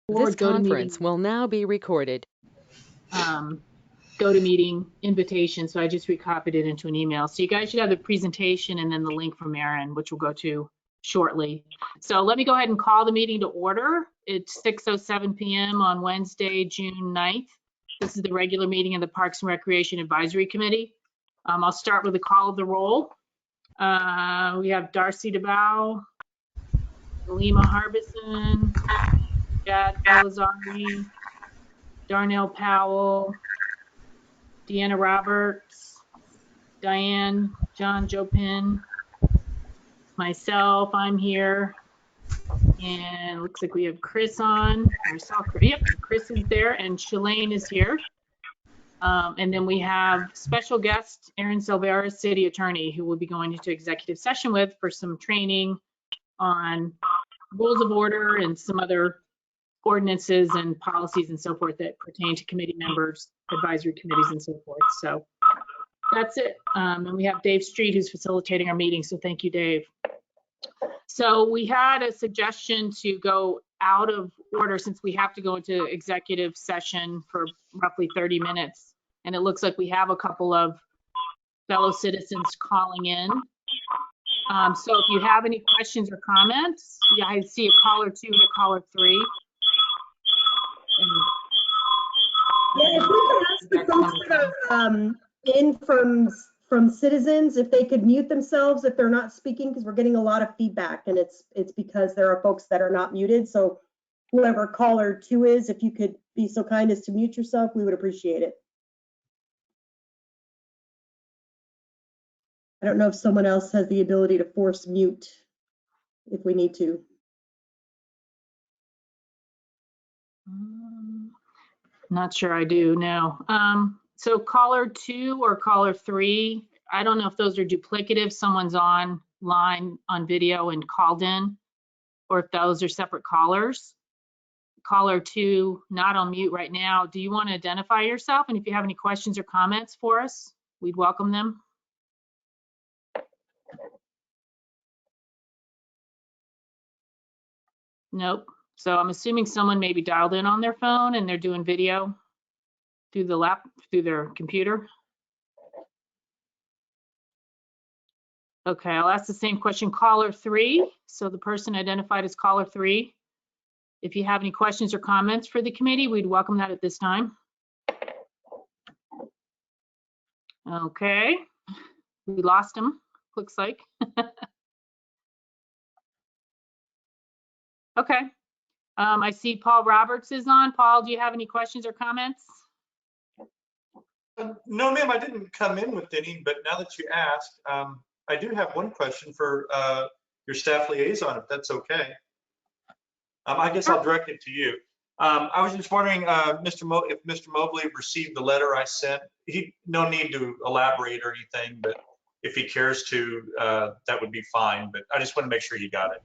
This conference will now be recorded. GoToMeeting invitation, so I just recopied it into an email. So you guys should have the presentation and then the link from Erin, which we'll go to shortly. So let me go ahead and call the meeting to order. It's 6:07 p.m. on Wednesday, June 9th. This is the regular meeting of the Parks and Recreation Advisory Committee. I'll start with a call of the roll. We have Darcy DeBow, Lima Harbison, Chad Bellazzari, Darnell Powell, Deanna Roberts, Diane, John Jopin, myself, I'm here, and looks like we have Chris on. I saw Chris, yep, Chris is there, and Shalane is here. And then we have special guest Erin Silvera, City Attorney, who will be going into executive session with for some training on rules of order and some other ordinances and policies and so forth that pertain to committee members, advisory committees, and so forth. So that's it. And we have Dave Street, who's facilitating our meeting. So thank you, Dave. So we had a suggestion to go out of order since we have to go into executive session for roughly 30 minutes. And it looks like we have a couple of fellow citizens calling in. So if you have any questions or comments, yeah, I see a caller 2 and a caller 3. Yeah, if we could ask the folks that are in from citizens, if they could mute themselves if they're not speaking, because we're getting a lot of feedback, and it's because there are folks that are not muted. So whoever caller 2 is, if you could be so kind as to mute yourself, we would appreciate it. I don't know if someone else has the ability to force mute if we need to. Not sure I do, no. So caller 2 or caller 3, I don't know if those are duplicative. Someone's online on video and called in, or if those are separate callers. Caller 2, not on mute right now. Do you want to identify yourself? And if you have any questions or comments for us, we'd welcome them. Nope. So I'm assuming someone maybe dialed in on their phone and they're doing video through their computer. Okay, I'll ask the same question, caller 3. So the person identified as caller 3. If you have any questions or comments for the committee, we'd welcome that at this time. Okay, we lost him, looks like. Okay. I see Paul Roberts is on. Paul, do you have any questions or comments? No, ma'am, I didn't come in with any, but now that you asked, I do have one question for your staff liaison, if that's okay. I guess I'll direct it to you. I was just wondering, if Mr. Mobley received the letter I sent. No need to elaborate or anything, but if he cares to, that would be fine. But I just want to make sure he got it.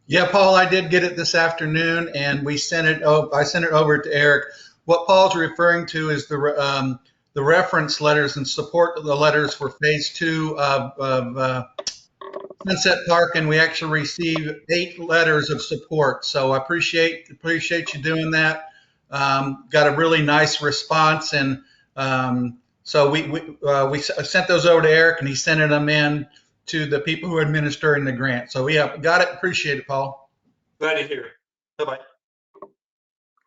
Yeah, Paul, I did get it this afternoon, and we sent it. I sent it over to Eric. What Paul's referring to is the reference letters and support the letters for phase 2 of Sunset Park, and we actually received 8 letters of support. So I appreciate you doing that. Got a really nice response, and so we sent those over to Eric, and he sent them in to the people who are administering the grant. So we have got it. Appreciate it, Paul. Glad to hear it. Bye-bye.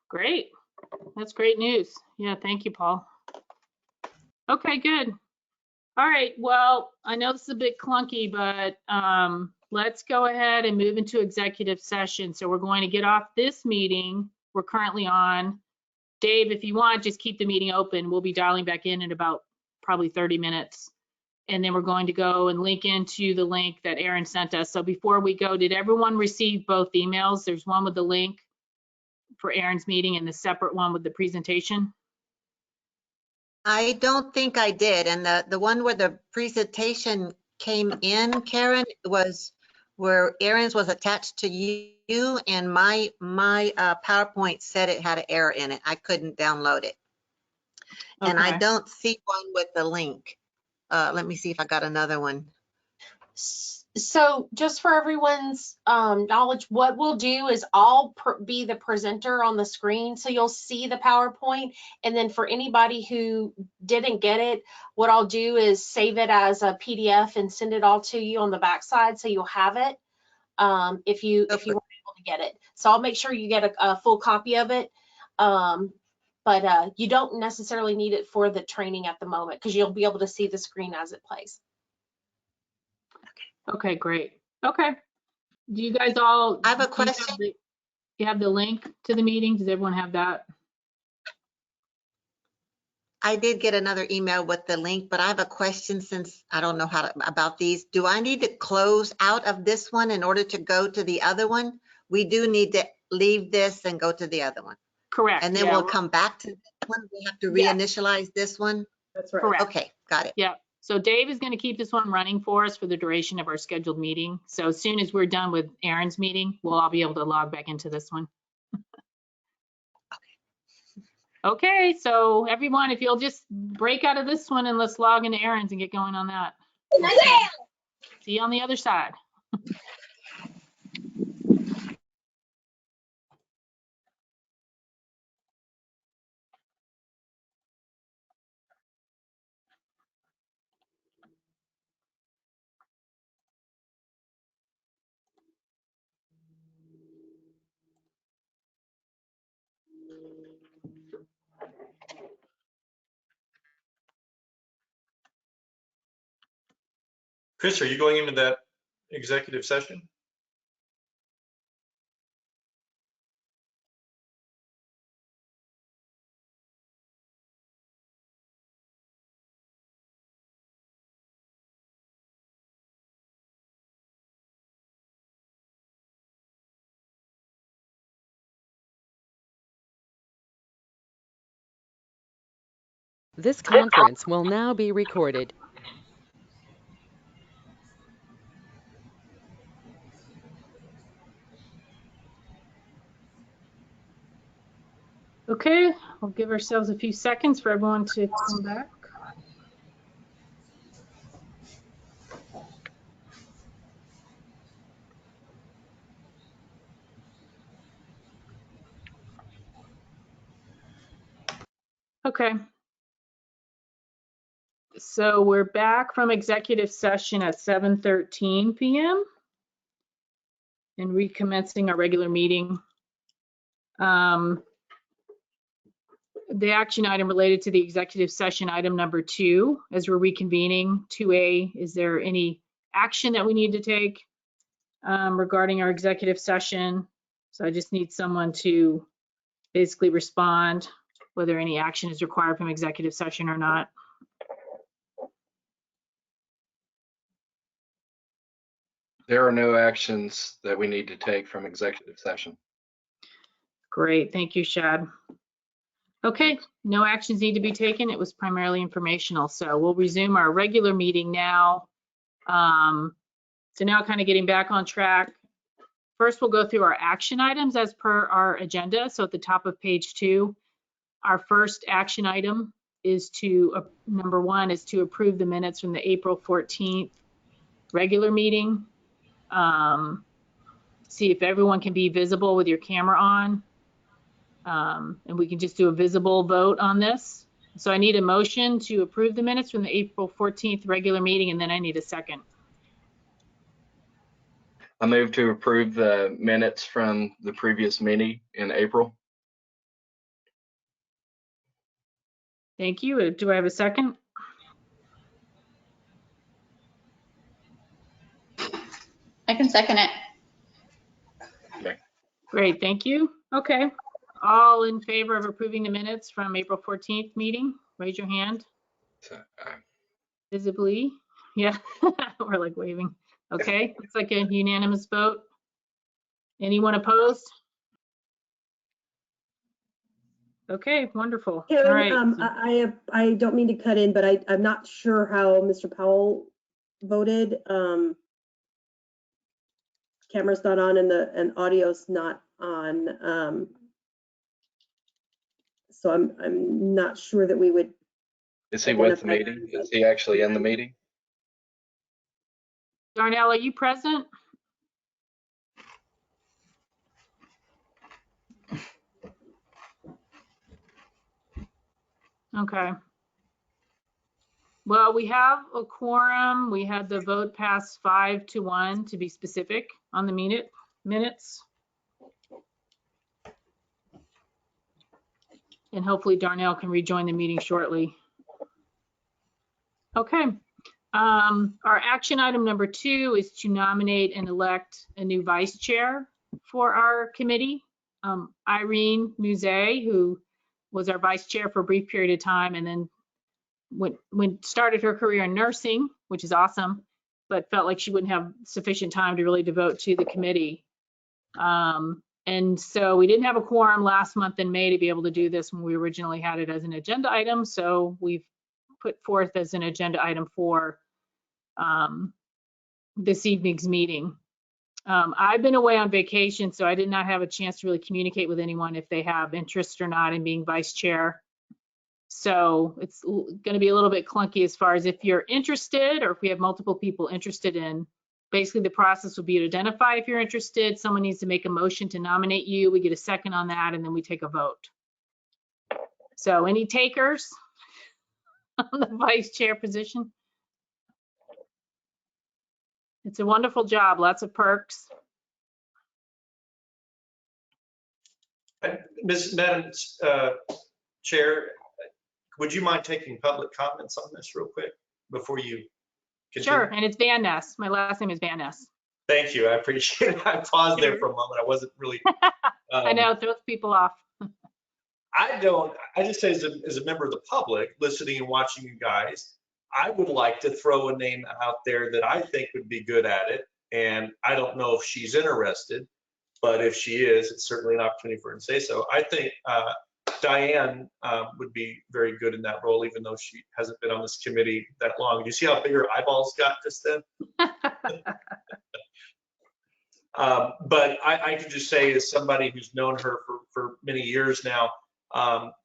Great. That's great news. Yeah, thank you, Paul. Okay, good. All right, well, I know this is a bit clunky, but let's go ahead and move into executive session. So we're going to get off this meeting we're currently on. Dave, if you want, just keep the meeting open. We'll be dialing back in about probably 30 minutes. And then we're going to go and link into the link that Erin sent us. So before we go, did everyone receive both emails? There's one with the link for Erin's meeting and the separate one with the presentation. I don't think I did. And the one where the presentation came in, Karen, was where Erin's was attached to you, and my PowerPoint said it had an error in it. I couldn't download it. Okay. And I don't see one with the link. Let me see if I got another one. So just for everyone's knowledge, what we'll do is I'll be the presenter on the screen. So you'll see the PowerPoint. And then for anybody who didn't get it, what I'll do is save it as a PDF and send it all to you on the backside so you'll have it if you weren't able to get it. So I'll make sure you get a full copy of it. But you don't necessarily need it for the training at the moment because you'll be able to see the screen as it plays. Okay, great. Okay. Do you guys all? I have a do you question. You have the link to the meeting? Does everyone have that? I did get another email with the link, but I have a question since I don't know about these. Do I need to close out of this one in order to go to the other one? We do need to leave this and go to the other one. Correct. And then yeah, we'll come back to this one. We have to Yes. reinitialize this one. That's right. Correct. Okay, got it. Yeah. So Dave is going to keep this one running for us for the duration of our scheduled meeting. So as soon as we're done with Aaron's meeting, we'll all be able to log back into this one. Okay, so everyone, if you'll just break out of this one and let's log into Aaron's and get going on that. See you on the other side. Chris, are you going into that executive session? This conference will now be recorded. Okay, we'll give ourselves a few seconds for everyone to come back. Okay. So we're back from executive session at 7:13 p.m. and recommencing our regular meeting. The action item related to the executive session, item number 2, as we're reconvening. 2A, is there any action that we need to take regarding our executive session? So I just need someone to basically respond whether any action is required from executive session or not. There are no actions that we need to take from executive session. Great, thank you, Shad. Okay, no actions need to be taken. It was primarily informational. So we'll resume our regular meeting now. So now kind of getting back on track. First, we'll go through our action items as per our agenda. So at the top of page 2, our first action item is to, number 1 is to approve the minutes from the April 14th regular meeting. See if everyone can be visible with your camera on. And we can just do a visible vote on this. So I need a motion to approve the minutes from the April 14th regular meeting, and then I need a second. I move to approve the minutes from the previous meeting in April. Thank you. Do I have a second? I can second it. Okay. Great, thank you. Okay. All in favor of approving the minutes from April 14th meeting, raise your hand So, visibly. Yeah, we're like waving. Okay, looks like a unanimous vote. Anyone opposed? Okay, wonderful. All Karen, right. I don't mean to cut in, but I'm not sure how Mr. Powell voted. Camera's not on and audio's not on. So I'm not sure that we would. Is he with the meeting? Is he actually in the meeting? Darnell, are you present? Okay. Well, we have a quorum. We had the vote pass 5-1 to be specific on the minutes. And hopefully Darnell can rejoin the meeting shortly. Okay. Our action item number 2 is to nominate and elect a new vice chair for our committee. Irene Muzay, who was our vice chair for a brief period of time and then started her career in nursing, which is awesome, but felt like she wouldn't have sufficient time to really devote to the committee. And so we didn't have a quorum last month in May to be able to do this when we originally had it as an agenda item. So we've put forth as an agenda item for this evening's meeting. I've been away on vacation, so I did not have a chance to really communicate with anyone if they have interest or not in being vice chair. So it's going to be a little bit clunky as far as if you're interested or if we have multiple people interested in. Basically, the process will be to identify if you're interested. Someone needs to make a motion to nominate you. We get a second on that, and then we take a vote. So any takers on the vice chair position? It's a wonderful job, lots of perks. Madam Chair, would you mind taking public comments on this real quick before you continue? Sure, and it's Van Ness. My last name is Van Ness. Thank you, I appreciate it. I paused there for a moment. I wasn't really. I know, it throws people off. I just say as a member of the public, listening and watching you guys, I would like to throw a name out there that I think would be good at it. And I don't know if she's interested, but if she is, it's certainly an opportunity for her to say so. I think Diane would be very good in that role, even though she hasn't been on this committee that long. Do you see how big her eyeballs got just then? But I could just say, as somebody who's known her for many years now,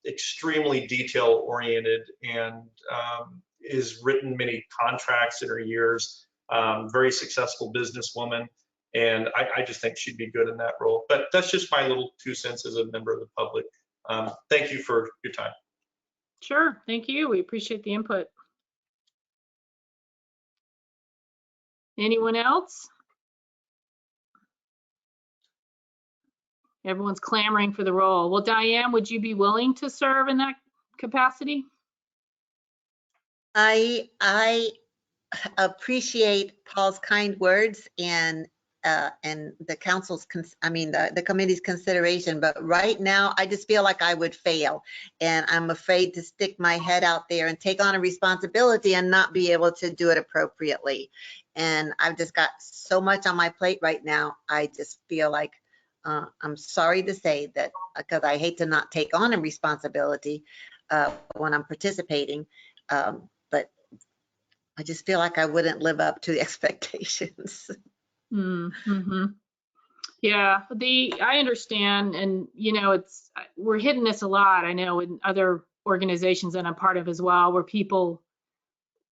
extremely detail oriented and has written many contracts in her years, very successful businesswoman. And I just think she'd be good in that role. But that's just my little 2 cents as a member of the public. Thank you for your time. Sure, thank you. We appreciate the input. Anyone else? Everyone's clamoring for the role. Well, Diane, would you be willing to serve in that capacity? I appreciate Paul's kind words and the council's, the committee's consideration, but right now I just feel like I would fail, and I'm afraid to stick my head out there and take on a responsibility and not be able to do it appropriately. And I've just got so much on my plate right now. I just feel like I'm sorry to say that, because I hate to not take on a responsibility when I'm participating, but I just feel like I wouldn't live up to the expectations. Mm-hmm. Yeah, I understand, and we're hitting this a lot. I know in other organizations that I'm part of as well, where people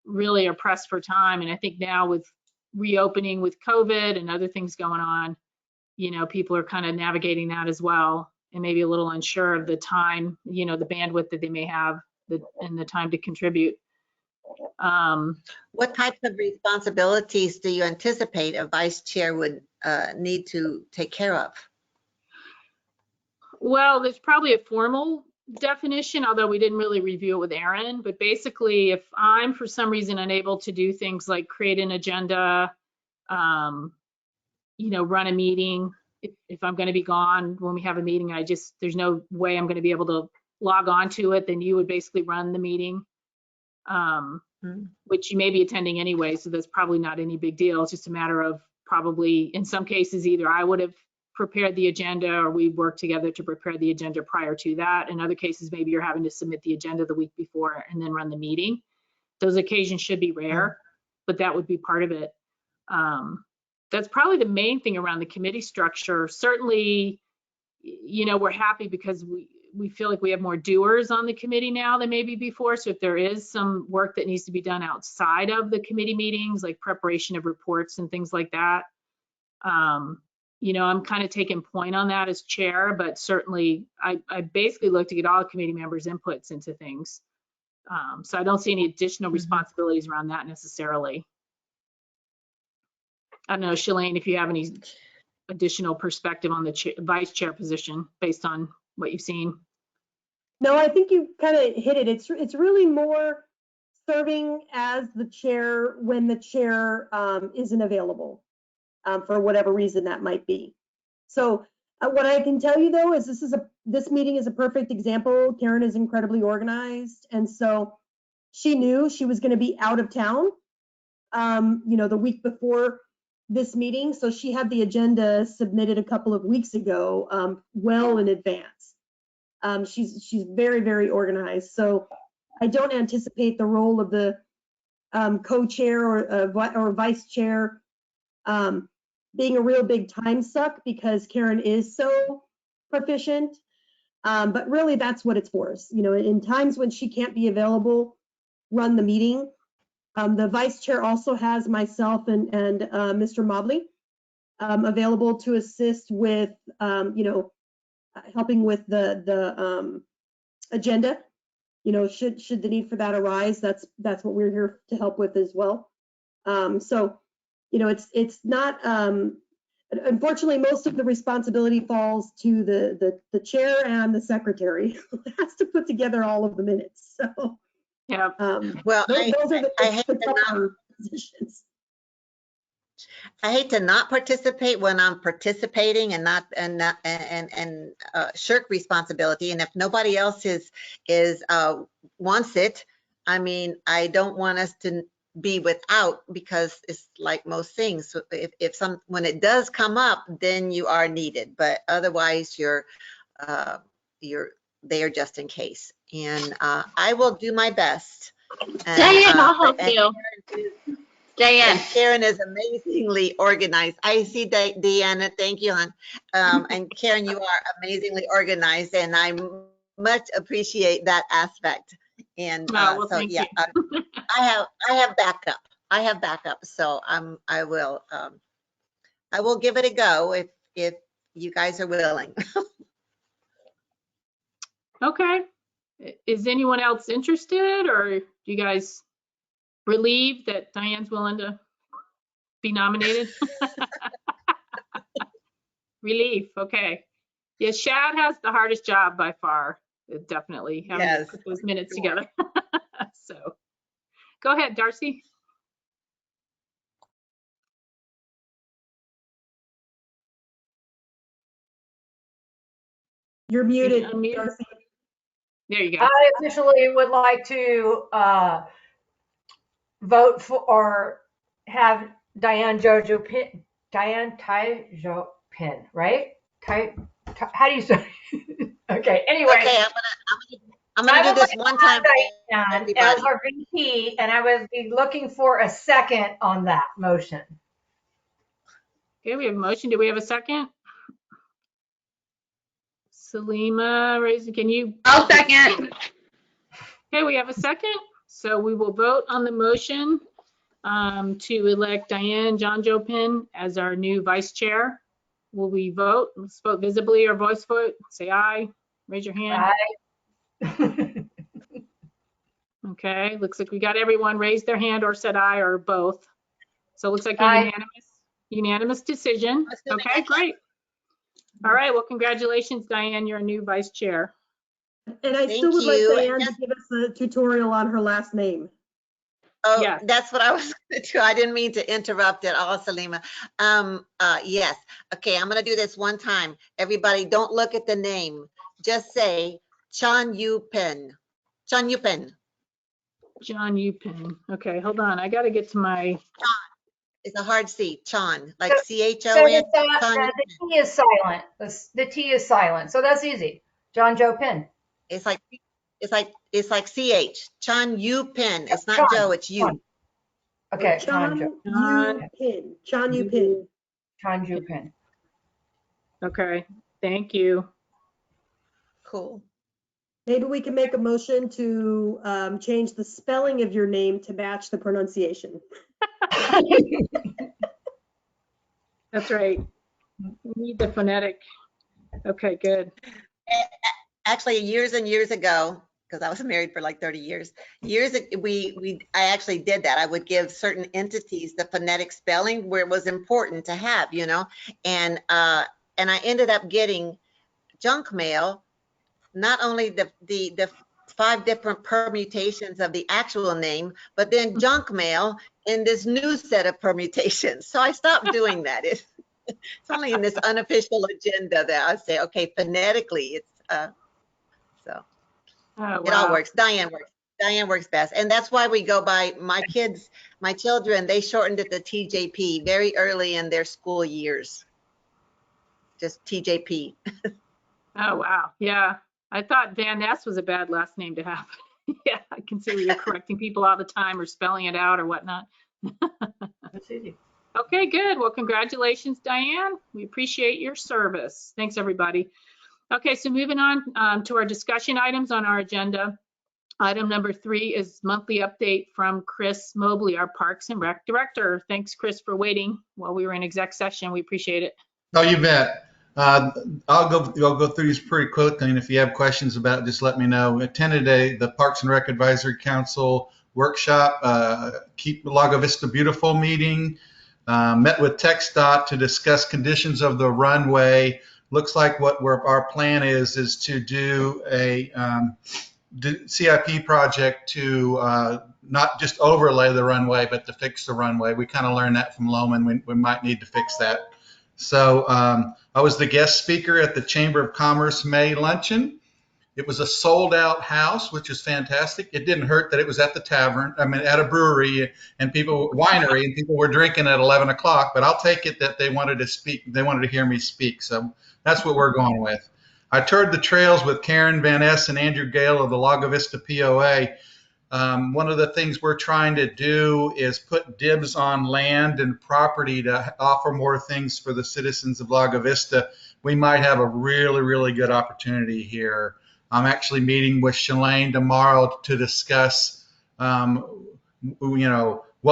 really are pressed for time. And I think now with reopening with COVID and other things going on, people are kind of navigating that as well, and maybe a little unsure of the time, the bandwidth that they may have and the time to contribute. What types of responsibilities do you anticipate a vice chair would need to take care of? Well, there's probably a formal definition, although we didn't really review it with Erin. But basically, if I'm for some reason unable to do things like create an agenda, run a meeting, if I'm going to be gone when we have a meeting, there's no way I'm going to be able to log on to it, then you would basically run the meeting. Which you may be attending anyway, so that's probably not any big deal. It's just a matter of probably, in some cases, either I would have prepared the agenda or we work together to prepare the agenda prior to that. In other cases, maybe you're having to submit the agenda the week before and then run the meeting. Those occasions should be rare, but that would be part of it. That's probably the main thing around the committee structure. Certainly, we're happy because we feel like we have more doers on the committee now than maybe before. So if there is some work that needs to be done outside of the committee meetings, like preparation of reports and things like that, you know, I'm kind of taking point on that as chair, but certainly I basically look to get all committee members' inputs into things. So I don't see any additional responsibilities around that necessarily. I don't know, Shalane, if you have any additional perspective on the vice chair position based on what you've seen. No, I think you kind of hit it. It's really more serving as the chair when the chair isn't available for whatever reason that might be. So what I can tell you though is this meeting is a perfect example. Karen is incredibly organized, and so she knew she was going to be out of town, you know, the week before this meeting. So she had the agenda submitted a couple of weeks ago, well in advance. She's very, very organized. So I don't anticipate the role of the co-chair or vice chair being a real big time suck, because Karen is so proficient. But really that's what it's for. You know, in times when she can't be available, run the meeting. The vice chair also has myself and Mr. Mobley available to assist with, you know, helping with the agenda. You know, should the need for that arise, that's what we're here to help with as well. So, you know, it's not, unfortunately, most of the responsibility falls to the chair and the secretary who has to put together all of the minutes. So, Yeah. Well, those are I hate the to not, tougher positions. I hate to not participate when I'm participating and shirk responsibility. And if nobody else wants it, I mean, I don't want us to be without, because it's like most things. So when it does come up, then you are needed, but otherwise you're there just in case. And I will do my best. Diane, I'll help you. Diane. Karen is amazingly organized. I see Deanna, thank you, hon. And Karen, you are amazingly organized, and I much appreciate that aspect. And well, so yeah, I have backup. I have backup, so I will give it a go if you guys are willing. Okay. Is anyone else interested, or you guys relieved that Diane's willing to be nominated? Relief. Okay. Yeah, Shad has the hardest job by far. Definitely having to put those minutes together. So go ahead, Darcy. You're muted, Unmute. Darcy. There you go. I officially would like to vote for or have Diane Jojo Pin, Diane Taijo Pin, right? How do you say? Okay. Anyway. Okay, I'm gonna do this one time. Diane as our VP, and I would be looking for a second on that motion. Okay, we have a motion. Do we have a second? Salima, can you? I'll second. Okay, we have a second. So we will vote on the motion to elect Diane Jonjopin as our new vice chair. Will we vote? Let's vote visibly or voice vote. Say aye. Raise your hand. Aye. Okay, looks like we got everyone raised their hand or said aye or both. So it looks like a unanimous decision. Okay, great. All right, well, congratulations, Diane. You're a new vice chair. And I still would like Diane to give us a tutorial on her last name. Oh, Yeah. That's what I was going to do. I didn't mean to interrupt at all, Salima. Yes. Okay, I'm going to do this one time. Everybody, don't look at the name. Just say Chanyupin. Chanyupin. Jonjopin. Okay, hold on. I got to get to my. It's a hard C. Chan, like So CHON. the T is silent. The T is silent. So that's easy. Jonjopin. It's like CH. Chanyupin. It's not Joe, it's you. Okay. Chanyupin. Chanyupin. Chanyupin. Okay, thank you. Cool. Maybe we can make a motion to change the spelling of your name to match the pronunciation. That's right. We need the phonetic. Okay, good. Actually, years and years ago, because I was married for like 30 years, I actually did that. I would give certain entities the phonetic spelling where it was important to have, you know, and I ended up getting junk mail, not only the 5 different permutations of the actual name, but then junk mail in this new set of permutations. So I stopped doing that. It's only in this unofficial agenda that I say, okay, phonetically, it's so. Oh, It all wow. works. Diane works best. And that's why we go by my children, they shortened it to TJP very early in their school years. Just TJP. Oh, wow. Yeah. I thought Van Ness was a bad last name to have. Yeah, I can see where you're correcting people all the time or spelling it out or whatnot. That's easy. Okay, good. Well, congratulations, Diane. We appreciate your service. Thanks, everybody. Okay, so moving on to our discussion items on our agenda. Item number 3 is monthly update from Chris Mobley, our Parks and Rec Director. Thanks, Chris, for waiting while we were in exec session. We appreciate it. Oh, you bet. I'll go through these pretty quickly, and if you have questions about it, just let me know. Attended the Parks and Rec Advisory Council workshop, Keep Lago Vista Beautiful meeting, met with TxDOT to discuss conditions of the runway. Looks like what our plan is to do a CIP project to not just overlay the runway, but to fix the runway. We kind of learned that from Loman. We might need to fix that. So I was the guest speaker at the Chamber of Commerce May luncheon. It was a sold out house, which is fantastic. It didn't hurt that it was at the tavern, at a brewery and winery, and people were drinking at 11 o'clock, but I'll take it that they wanted to speak. They wanted to hear me speak. So that's what we're going with. I toured the trails with Karen Van Ness and Andrew Gale of the Lago Vista POA. One of the things we're trying to do is put dibs on land and property to offer more things for the citizens of Lago Vista. We might have a really, really good opportunity here. I'm actually meeting with Shalane tomorrow to discuss, what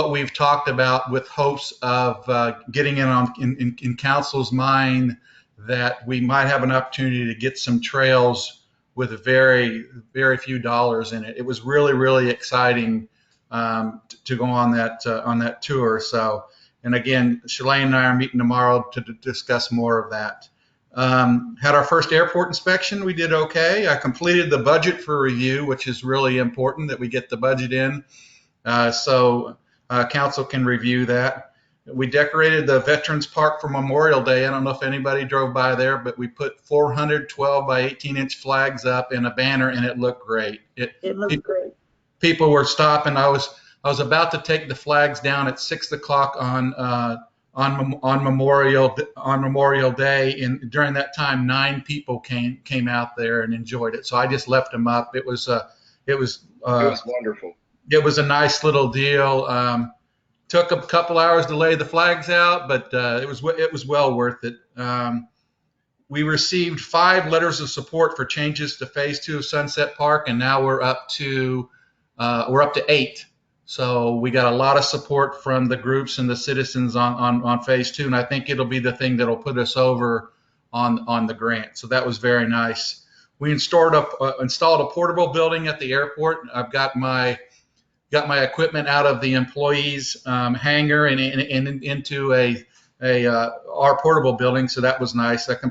we've talked about with hopes of getting in council's mind that we might have an opportunity to get some trails with very, very few dollars in it. It was really, really exciting to go on that tour. So, and again, Shalane and I are meeting tomorrow to discuss more of that. Had our first airport inspection. We did okay. I completed the budget for review, which is really important that we get the budget in so council can review that. We decorated the Veterans Park for Memorial Day. I don't know if anybody drove by there, but we put 412 by 18-inch flags up in a banner, and it looked great. It looked great. People were stopping. I was about to take the flags down at 6 o'clock on Memorial Day, and during that time, 9 people came out there and enjoyed it. So I just left them up. It was wonderful. It was a nice little deal. Took a couple hours to lay the flags out, but it was well worth it. We received 5 letters of support for changes to Phase 2 of Sunset Park, and now we're up to 8. So we got a lot of support from the groups and the citizens on Phase 2, and I think it'll be the thing that'll put us over on the grant. So that was very nice. We installed a portable building at the airport. I've got my equipment out of the employees' hangar and into our portable building, so that was nice. We had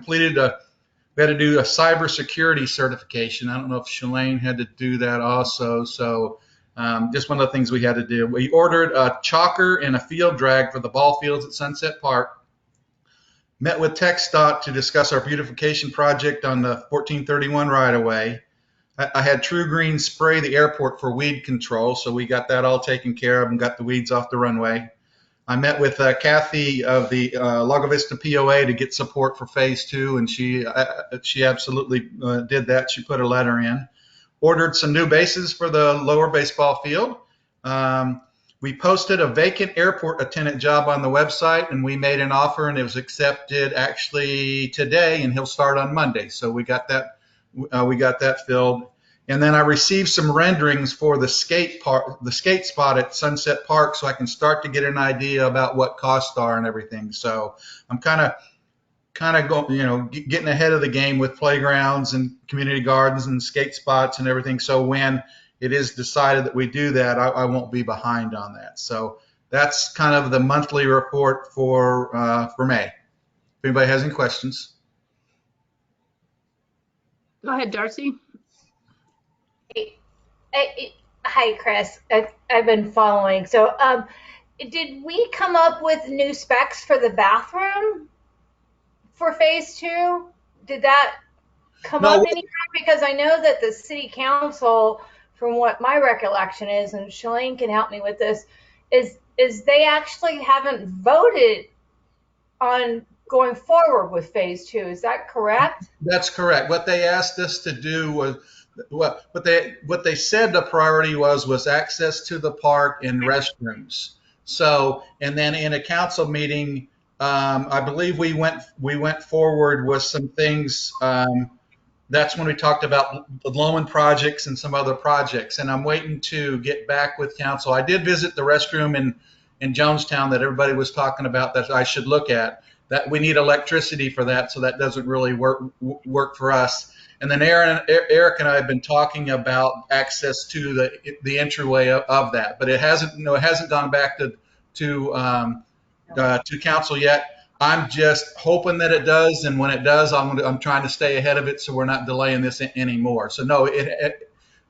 to do a cybersecurity certification. I don't know if Shalane had to do that also. So just one of the things we had to do. We ordered a chalker and a field drag for the ball fields at Sunset Park. Met with TxDOT to discuss our beautification project on the 1431 right-of-way. I had True Green spray the airport for weed control, so we got that all taken care of and got the weeds off the runway. I met with Kathy of the Lago Vista POA to get support for Phase 2, and she absolutely did that. She put a letter in. Ordered some new bases for the lower baseball field. We posted a vacant airport attendant job on the website, and we made an offer, and it was accepted actually today, and he'll start on Monday. So we got that filled. And then I received some renderings for the skate spot at Sunset Park, so I can start to get an idea about what costs are and everything. So I'm kind of going, getting ahead of the game with playgrounds and community gardens and skate spots and everything. So when it is decided that we do that, I won't be behind on that. So that's kind of the monthly report for May. If anybody has any questions. Go ahead, Darcy. Hi, Chris. I've been following. So, did we come up with new specs for the bathroom for phase 2? Did that come up anytime? Because I know that the city council, from what my recollection is, and Shalane can help me with this, is they actually haven't voted on going forward with phase 2. Is that correct? That's correct. What they asked us to do was, what they said the priority was access to the park and restrooms. So, and then in a council meeting, I believe we went forward with some things. That's when we talked about the Loman projects and some other projects. And I'm waiting to get back with council. I did visit the restroom in Jonestown that everybody was talking about that I should look at. That we need electricity for that, so that doesn't really work for us. And then Eric and I have been talking about access to the entryway of that, but it hasn't gone back to council yet. I'm just hoping that it does, and when it does, I'm trying to stay ahead of it so we're not delaying this anymore. So no,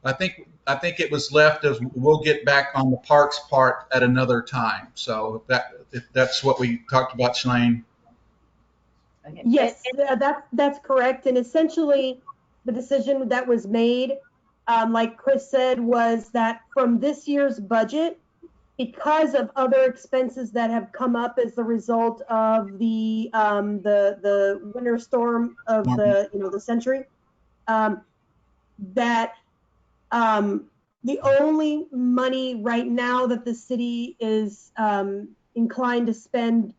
I think it was left as we'll get back on the parks part at another time. So if that's what we talked about, Shalane. Yes, that's correct. And essentially, the decision that was made, like Chris said, was that from this year's budget, because of other expenses that have come up as the result of the winter storm of the century, that the only money right now that the city is inclined to spend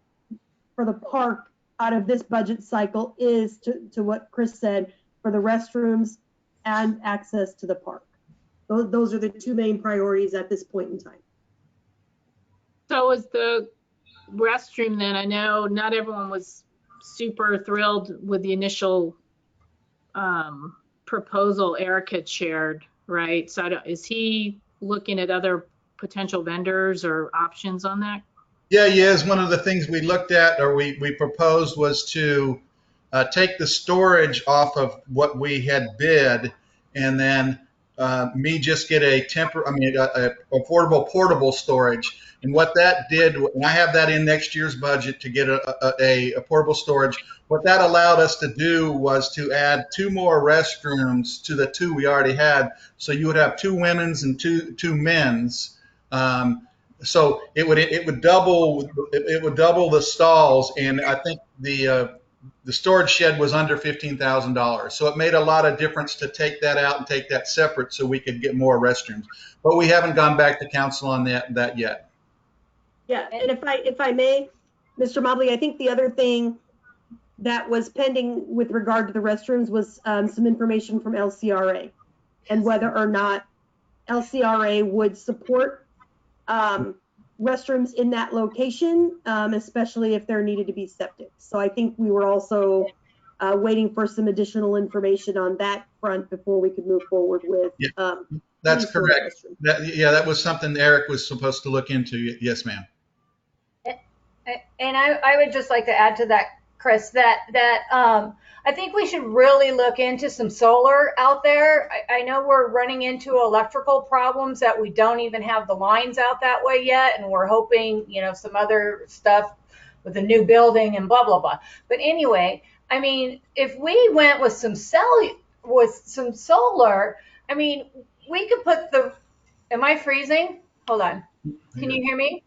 for the park out of this budget cycle is to what Chris said, for the restrooms and access to the park. Those are the two main priorities at this point in time. So is the restroom then? I know not everyone was super thrilled with the initial proposal Eric had shared, right? So is he looking at other potential vendors or options on that? Yeah, he is. One of the things we looked at or we proposed was to take the storage off of what we had bid, and then me just get a affordable portable storage. And what that did, and I have that in next year's budget to get a portable storage. What that allowed us to do was to add 2 more restrooms to the 2 we already had. So you would have 2 women's and two men's. So it would double the stalls, and I think the storage shed was under $15,000. So it made a lot of difference to take that out and take that separate so we could get more restrooms. But we haven't gone back to council on that yet. Yeah, and if I may, Mr. Mobley, I think the other thing that was pending with regard to the restrooms was some information from LCRA and whether or not LCRA would support restrooms in that location, especially if there needed to be septic. So I think we were also waiting for some additional information on that front before we could move forward with. That's correct. That was something Eric was supposed to look into. Yes, ma'am. And I would just like to add to that, Chris, that I think we should really look into some solar out there. I know we're running into electrical problems that we don't even have the lines out that way yet, and we're hoping, some other stuff with a new building and blah, blah, blah. But anyway, I mean, if we went with some solar, I mean, we could put am I freezing? Hold on. Can you hear me?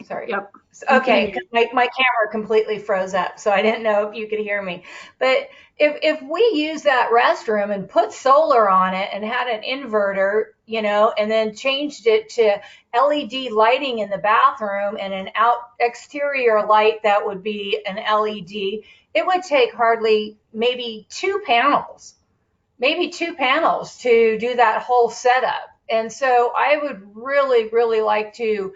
Sorry. Yep. Okay, my camera completely froze up, so I didn't know if you could hear me. But if we use that restroom and put solar on it and had an inverter, and then changed it to LED lighting in the bathroom and an exterior light that would be an LED, it would take hardly maybe 2 panels, maybe 2 panels to do that whole setup. And so I would really, really like to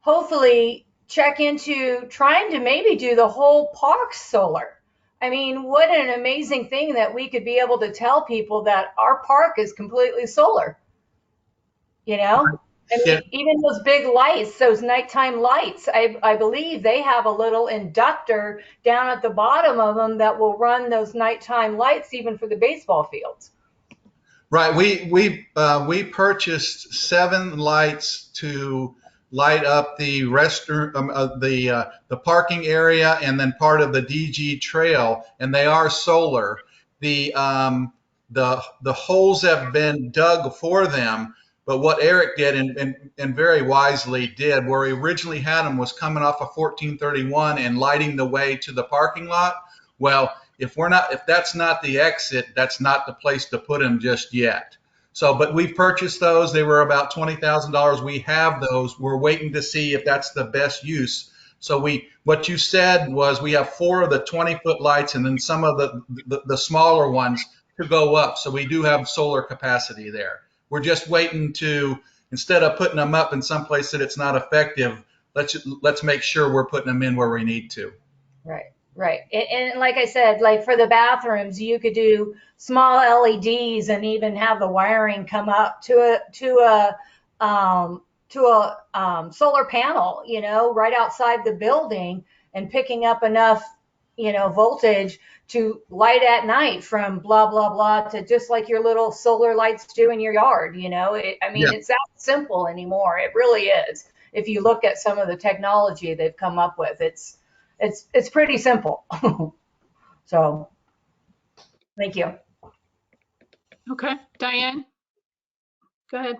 hopefully check into trying to maybe do the whole park solar. I mean, what an amazing thing that we could be able to tell people that our park is completely solar. You know, I mean, even those big lights, those nighttime lights, I believe they have a little inductor down at the bottom of them that will run those nighttime lights even for the baseball fields. Right. We purchased 7 lights to light up the restroom, the parking area, and then part of the DG trail, and they are solar. The holes have been dug for them, but what Eric did and very wisely did, where he originally had them, was coming off of 1431 and lighting the way to the parking lot. Well, if that's not the exit, that's not the place to put them just yet. So, but we purchased those. They were about $20,000. We have those. We're waiting to see if that's the best use. So what you said was we have 4 of the 20-foot lights and then some of the smaller ones to go up. So we do have solar capacity there. We're just waiting to, instead of putting them up in some place that it's not effective, let's make sure we're putting them in where we need to. Right. Right. And like I said, like for the bathrooms, you could do small LEDs and even have the wiring come up to a solar panel, you know, right outside the building and picking up enough, you know, voltage to light at night from blah, blah, blah to just like your little solar lights do in your yard. You know, It's that simple anymore. It really is. If you look at some of the technology they've come up with, it's pretty simple. So, thank you. Okay, Diane, go ahead.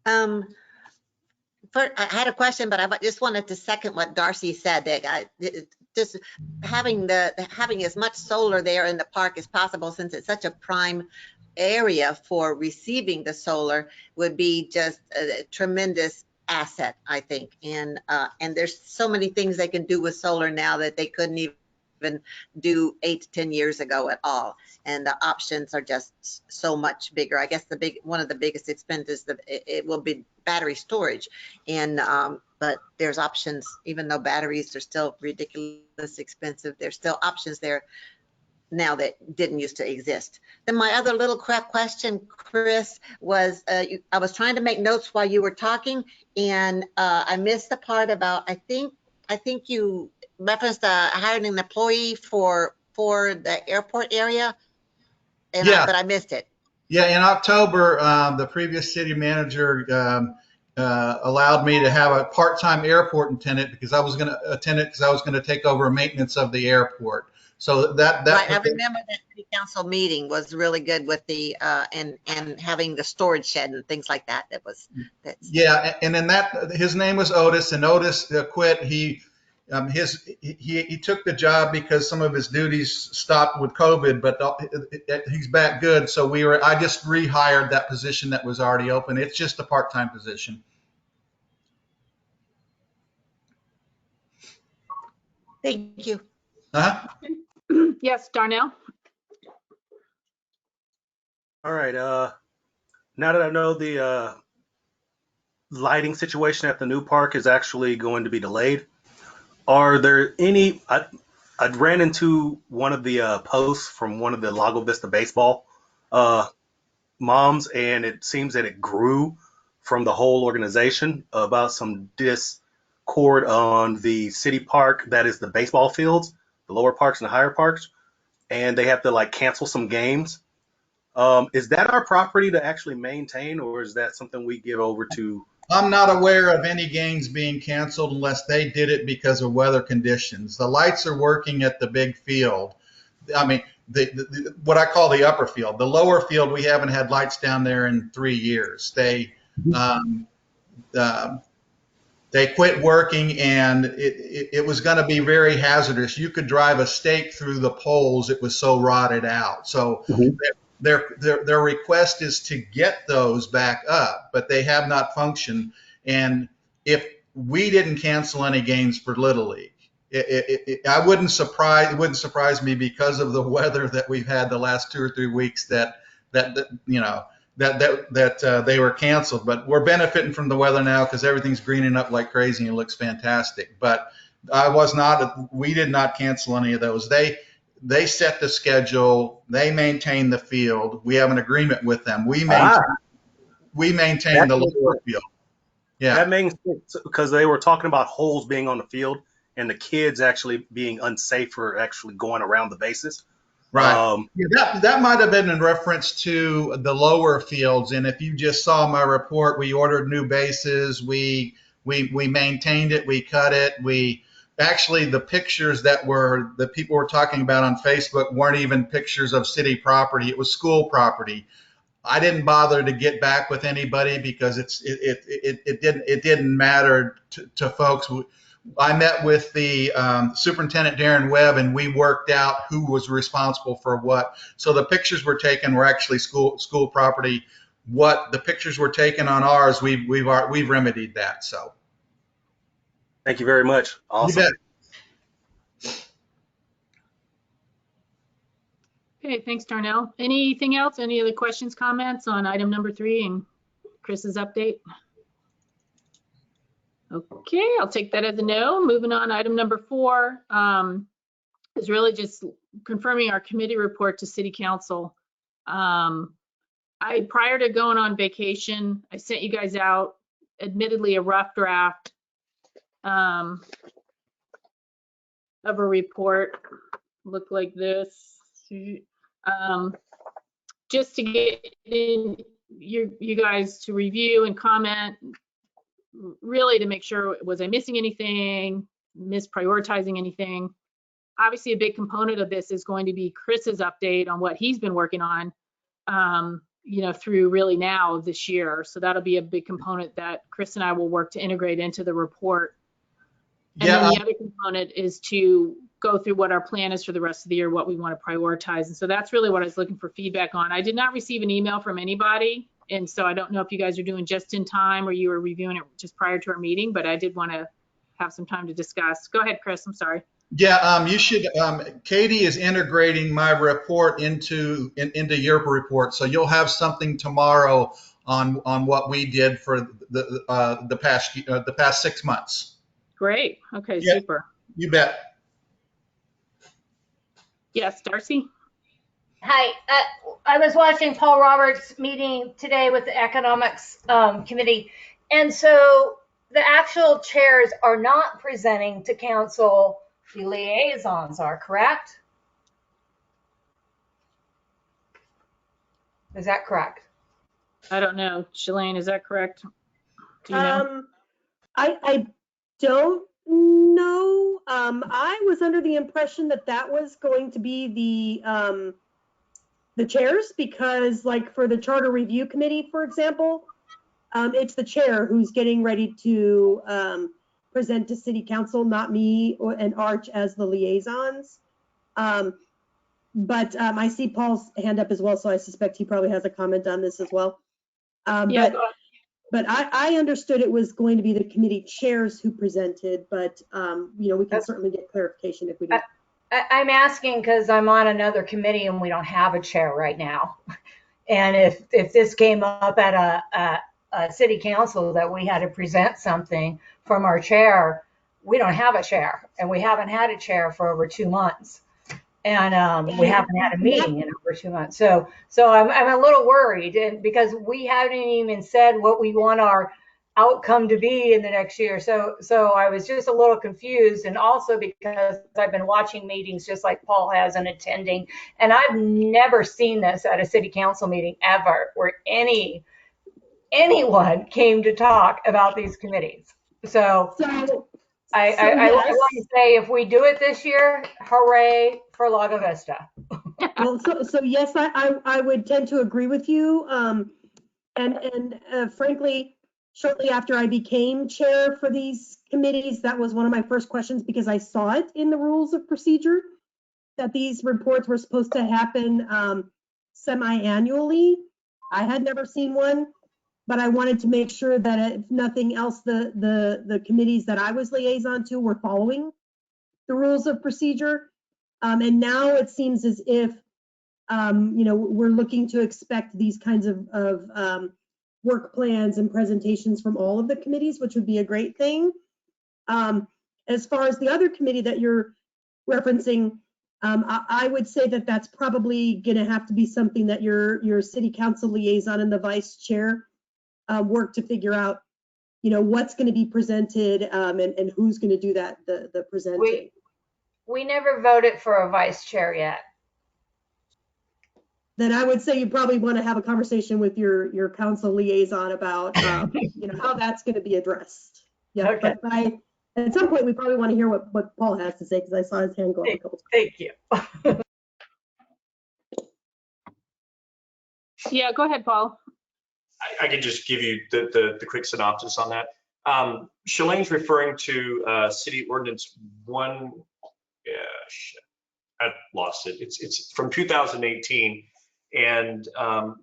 I had a question, but I just wanted to second what Darcy said. That just having as much solar there in the park as possible, since it's such a prime area for receiving the solar, would be just a tremendous asset, I think. And there's so many things they can do with solar now that they couldn't even do 8 to 10 years ago at all. And the options are just so much bigger. I guess one of the biggest expenses it will be battery storage. And but there's options, even though batteries are still ridiculous expensive, there's still options there now that didn't used to exist. Then my other little question, Chris, was I was trying to make notes while you were talking, and I missed the part about I think you referenced hiring an employee for the airport area, but I missed it. Yeah, in October, the previous city manager allowed me to have a part-time airport attendant because I was going to take over maintenance of the airport. So that right. I remember that city council meeting was really good with the and having the storage shed and things like that. Yeah, and then his name was Otis, and Otis quit. He took the job because some of his duties stopped with COVID, but he's back good. So I just rehired that position that was already open. It's just a part-time position. Thank you. Yes, Darnell. All right. Now that I know the lighting situation at the new park is actually going to be delayed, are there any? I ran into one of the posts from one of the Lago Vista baseball moms, and it seems that it grew from the whole organization about some discord on the city park that is the baseball fields, the lower parks and the higher parks, and they have to like cancel some games. Is that our property to actually maintain, or is that something we give over to? I'm not aware of any games being canceled unless they did it because of weather conditions. The lights are working at the big field. I mean, what I call the upper field. The lower field, we haven't had lights down there in 3 years. They quit working, and it was going to be very hazardous. You could drive a stake through the poles. It was so rotted out. So their request is to get those back up, but they have not functioned. And if we didn't cancel any games for Little League, I wouldn't surprise, it wouldn't surprise me because of the weather that we've had the last 2 or 3 weeks that they were canceled. But we're benefiting from the weather now because everything's greening up like crazy and it looks fantastic. But we did not cancel any of those. They set the schedule. They maintain the field. We have an agreement with them. We maintain the lower field. Yeah. That makes sense because they were talking about holes being on the field and the kids actually being unsafe for actually going around the bases. Right. That might have been in reference to the lower fields. And if you just saw my report, we ordered new bases. We maintained it. We cut it. Actually, the pictures that the people were talking about on Facebook weren't even pictures of city property. It was school property. I didn't bother to get back with anybody because it didn't matter to folks. I met with the Superintendent Darren Webb, and we worked out who was responsible for what. So the pictures were taken were actually school property. What the pictures were taken on ours, we've remedied that. So. Thank you very much. Awesome. You bet. Okay, thanks, Darnell. Anything else? Any other questions, comments on item number 3 and Chris's update? Okay, I'll take that as a no. Moving on, item number 4 is really just confirming our committee report to City Council. Prior to going on vacation, I sent you guys out, admittedly, a rough draft of a report. Look like this. Just to get in you guys to review and comment, really to make sure, was I missing anything, misprioritizing anything? Obviously, a big component of this is going to be Chris's update on what he's been working on, through really now this year. So that'll be a big component that Chris and I will work to integrate into the report. And then the other component is to go through what our plan is for the rest of the year, what we want to prioritize. And so that's really what I was looking for feedback on. I did not receive an email from anybody. And so I don't know if you guys are doing just in time or you were reviewing it just prior to our meeting, but I did want to have some time to discuss. Go ahead, Chris. I'm sorry. Yeah, you should. Katie is integrating my report into your report, so you'll have something tomorrow on what we did for the past 6 months. Great. Okay, yeah, super. You bet. Yes, Darcy. Hi, I was watching Paul Roberts' meeting today with the Economics Committee, and so the actual chairs are not presenting to council. The liaisons are, correct? Is that correct? I don't know. Shalane, is that correct? Do you know? I don't know. I was under the impression that was going to be the chairs, because like for the Charter Review Committee, for example, it's the chair who's getting ready to present to City Council, not me and Arch as the liaisons. But I see Paul's hand up as well, so I suspect he probably has a comment on this as well. But I understood it was going to be the committee chairs who presented, but we can certainly get clarification if we do. I'm asking because I'm on another committee and we don't have a chair right now. And if this came up at a city council that we had to present something from our chair, we don't have a chair, and we haven't had a chair for over 2 months. And we haven't had a meeting in over 2 months. So I'm a little worried, and because we haven't even said what we want our outcome to be in the next year. So I was just a little confused, and also because I've been watching meetings just like Paul has and attending, and I've never seen this at a city council meeting ever where anyone came to talk about these committees. So I want to say, if we do it this year, hooray for Lago Vista. Well, so yes, I would tend to agree with you. And frankly, shortly after I became chair for these committees, that was one of my first questions, because I saw it in the rules of procedure that these reports were supposed to happen semi-annually. I had never seen one, but I wanted to make sure that if nothing else, the committees that I was liaison to were following the rules of procedure. And now it seems as if, we're looking to expect these kinds of work plans and presentations from all of the committees, which would be a great thing. As far as the other committee that you're referencing, I would say that that's probably going to have to be something that your city council liaison and the vice chair work to figure out, what's going to be presented and who's going to do that, the presenting. We never voted for a vice chair yet. Then I would say you probably want to have a conversation with your council liaison about, how that's going to be addressed. Yeah, Okay. but at some point, we probably want to hear what Paul has to say, because I saw his hand go up a couple times. Thank you. Yeah, go ahead, Paul. I can just give you the quick synopsis on that. Shalane's referring to City Ordinance 1. Yeah, I lost it. It's from 2018, and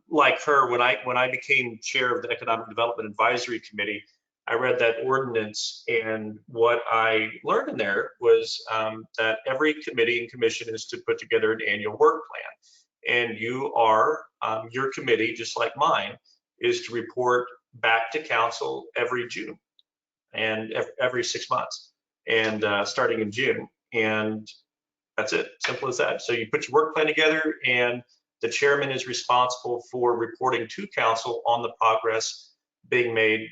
like her, when I became chair of the Economic Development Advisory Committee, I read that ordinance, and what I learned in there was that every committee and commission is to put together an annual work plan, and your committee, just like mine, is to report back to council every June and every 6 months, and starting in June. And that's it, simple as that. So you put your work plan together, and the chairman is responsible for reporting to council on the progress being made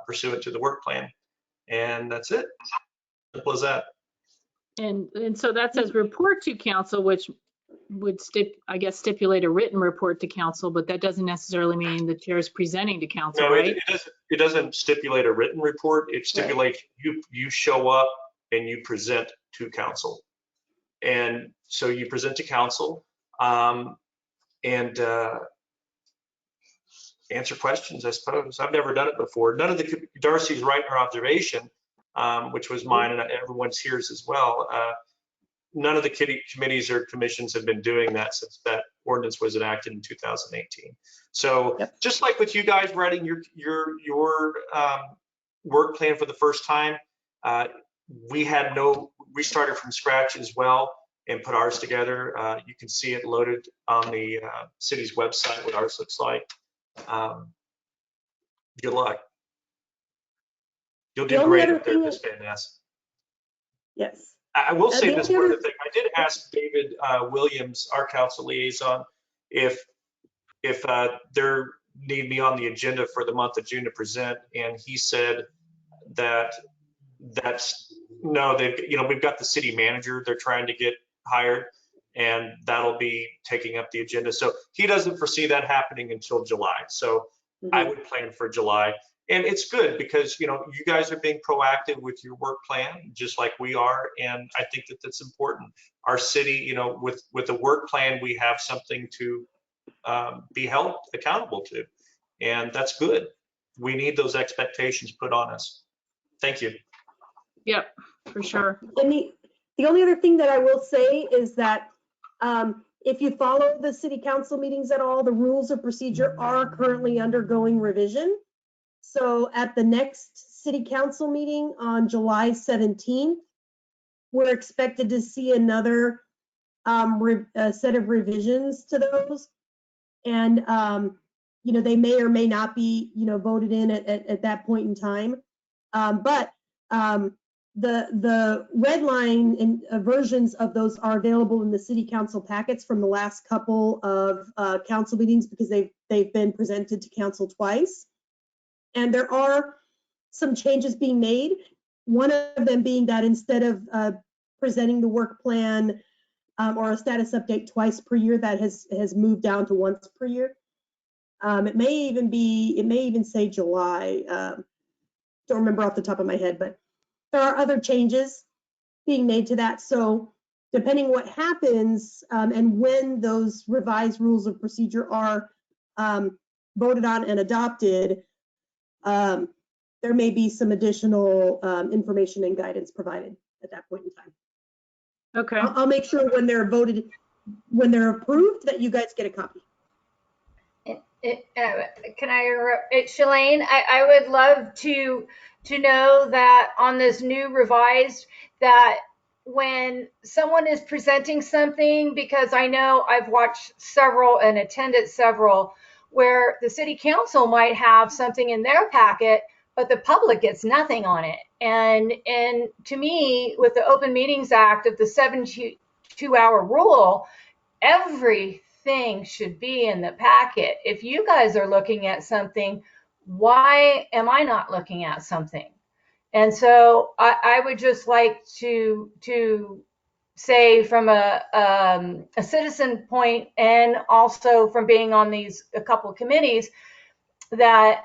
pursuant to the work plan. And that's it, simple as that. And so that says report to council, which would stipulate a written report to council, but that doesn't necessarily mean the chair is presenting to council, No, right? it doesn't stipulate a written report. It stipulates you show up and you present to council. And so you present to council and answer questions, I suppose. I've never done it before. None of Darcy's right in her observation, which was mine and everyone's here's as well. None of the committees or commissions have been doing that since that ordinance was enacted in 2018. So just like with you guys writing your work plan for the first time, we started from scratch as well and put ours together. You can see it loaded on the city's website, what ours looks like. Good luck. You'll do great up there, Ms. Van Ness. Yes. I will say this one other thing. I did ask David Williams, our council liaison, if there need me on the agenda for the month of June to present, and he said that no, we've got the city manager they're trying to get hired, and that'll be taking up the agenda. So he doesn't foresee that happening until July. So I would plan for July. And it's good because, you guys are being proactive with your work plan, just like we are. And I think that that's important. Our city, with the work plan, we have something to be held accountable to. And that's good. We need those expectations put on us. Thank you. Yep, for sure. And the only other thing that I will say is that if you follow the city council meetings at all, the rules of procedure are currently undergoing revision. So at the next city council meeting on July 17th, we're expected to see another set of revisions to those. And, they may or may not be, voted in at that point in time. But the red line and versions of those are available in the city council packets from the last couple of council meetings, because they've been presented to council twice. And there are some changes being made. One of them being that instead of presenting the work plan or a status update twice per year, that has moved down to once per year. It may even say July. Don't remember off the top of my head, but there are other changes being made to that. So depending what happens and when those revised rules of procedure are voted on and adopted, there may be some additional information and guidance provided at that point in time. Okay. I'll make sure when they're when they're approved, that you guys get a copy. Can I interrupt? Shalane, I would love to know that on this new revised, that when someone is presenting something, because I know I've watched several and attended several where the city council might have something in their packet, but the public gets nothing on it. And to me, with the Open Meetings Act of the 72-hour rule, everything should be in the packet. If you guys are looking at something, why am I not looking at something? And so I would just like to say from a citizen point, and also from being on a couple of committees, that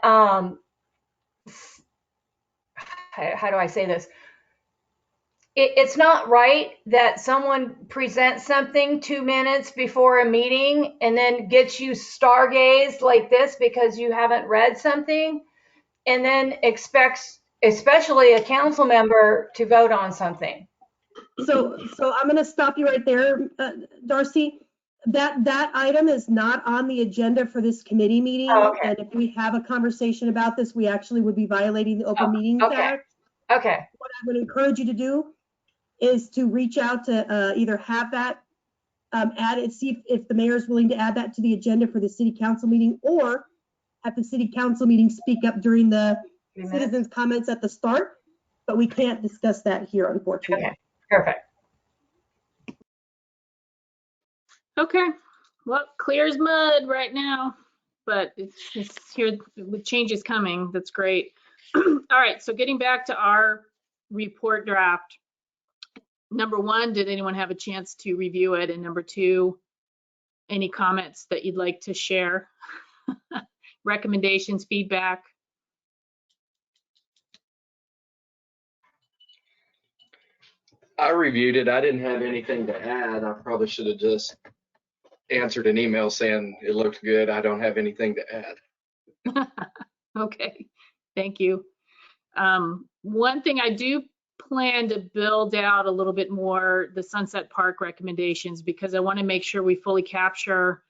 how do I say this? It's not right that someone presents something 2 minutes before a meeting and then gets you stargazed like this because you haven't read something, and then expects, especially a council member, to vote on something. So I'm going to stop you right there, Darcy. That item is not on the agenda for this committee meeting. Oh, okay. And if we have a conversation about this, we actually would be violating the Open Meetings Act. Okay. What I would encourage you to do is to reach out to either have that added, see if the mayor is willing to add that to the agenda for the city council meeting, or at the city council meeting speak up during the citizens' comments at the start. But we can't discuss that here, unfortunately. Okay. Perfect. Okay, well, clear as mud right now, but it's here, with changes coming. That's great. All right, so getting back to our report draft. Number one, did anyone have a chance to review it? And number two, any comments that you'd like to share? Recommendations, feedback? I reviewed it. I didn't have anything to add. I probably should have just answered an email saying it looked good. I don't have anything to add. Okay, thank you. One thing I do plan to build out a little bit more the Sunset Park recommendations, because I want to make sure we fully capture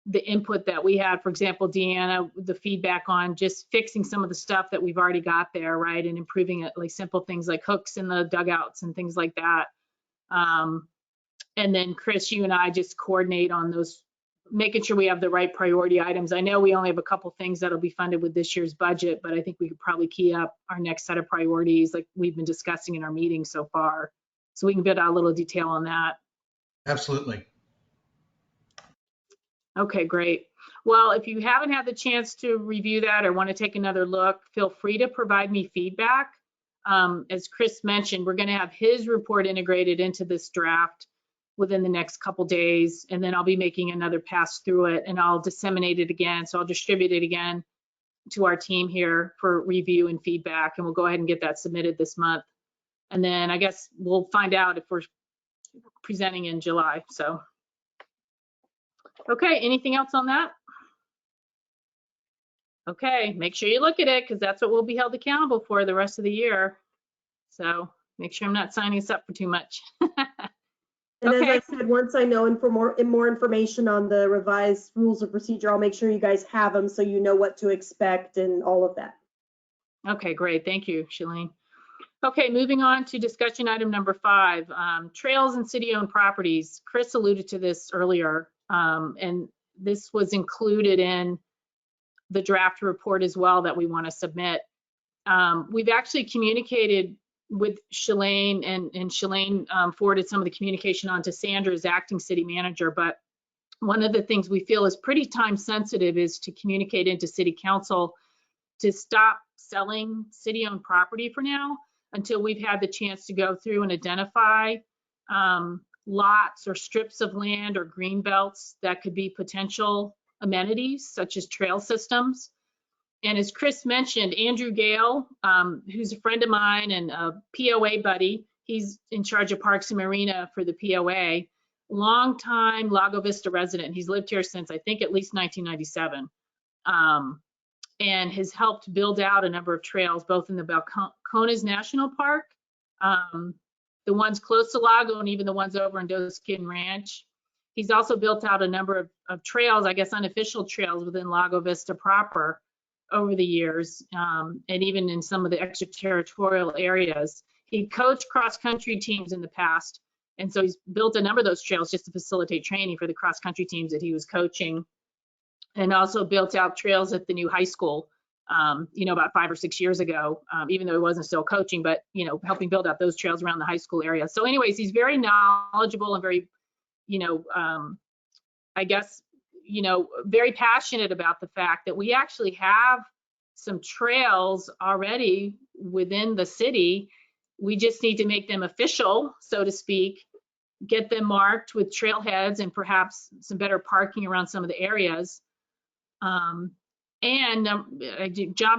the input that we had. For example, Deanna, the feedback on just fixing some of the stuff that we've already got there, right? And improving it, like simple things like hooks in the dugouts and things like that. And then Chris, you and I just coordinate on those, making sure we have the right priority items. I know we only have a couple things that'll be funded with this year's budget, but I think we could probably key up our next set of priorities like we've been discussing in our meeting so far. So we can build out a little detail on that. Absolutely. Okay, great. Well, if you haven't had the chance to review that or want to take another look, feel free to provide me feedback. As Chris mentioned, we're going to have his report integrated into this draft within the next couple days, and then I'll be making another pass through it and I'll disseminate it again. So I'll distribute it again to our team here for review and feedback, and we'll go ahead and get that submitted this month. And then I guess we'll find out if we're presenting in July. So, okay, anything else on that? Okay, make sure you look at it because that's what we'll be held accountable for the rest of the year. So make sure I'm not signing us up for too much. And Okay. as I said, once I know more information on the revised rules of procedure, I'll make sure you guys have them so you know what to expect and all of that. Okay, great. Thank you, Shalene. Okay, moving on to discussion item number 5, trails and city-owned properties. Chris alluded to this earlier, and this was included in the draft report as well that we want to submit. We've actually communicated with Shalene, and Shalene forwarded some of the communication on to Sandra as acting city manager. But one of the things we feel is pretty time sensitive is to communicate into city council to stop selling city-owned property for now until we've had the chance to go through and identify lots or strips of land or green belts that could be potential amenities such as trail systems. And as Chris mentioned, Andrew Gale, who's a friend of mine and a POA buddy, he's in charge of Parks and Marina for the POA, longtime Lago Vista resident. He's lived here since I think at least 1997, and has helped build out a number of trails, both in the Balcones National Park, the ones close to Lago, and even the ones over in Doeskin Ranch. He's also built out a number of trails, I guess unofficial trails within Lago Vista proper over the years, and even in some of the extraterritorial areas. he coached cross-country teams in the past. And so he's built a number of those trails just to facilitate training for the cross-country teams that he was coaching, and also built out trails at the new high school, about 5 or 6 years ago, even though he wasn't still coaching, but, helping build out those trails around the high school area. So anyways, he's very knowledgeable and very, I guess, very passionate about the fact that we actually have some trails already within the city. We just need to make them official, so to speak, get them marked with trailheads and perhaps some better parking around some of the areas. Job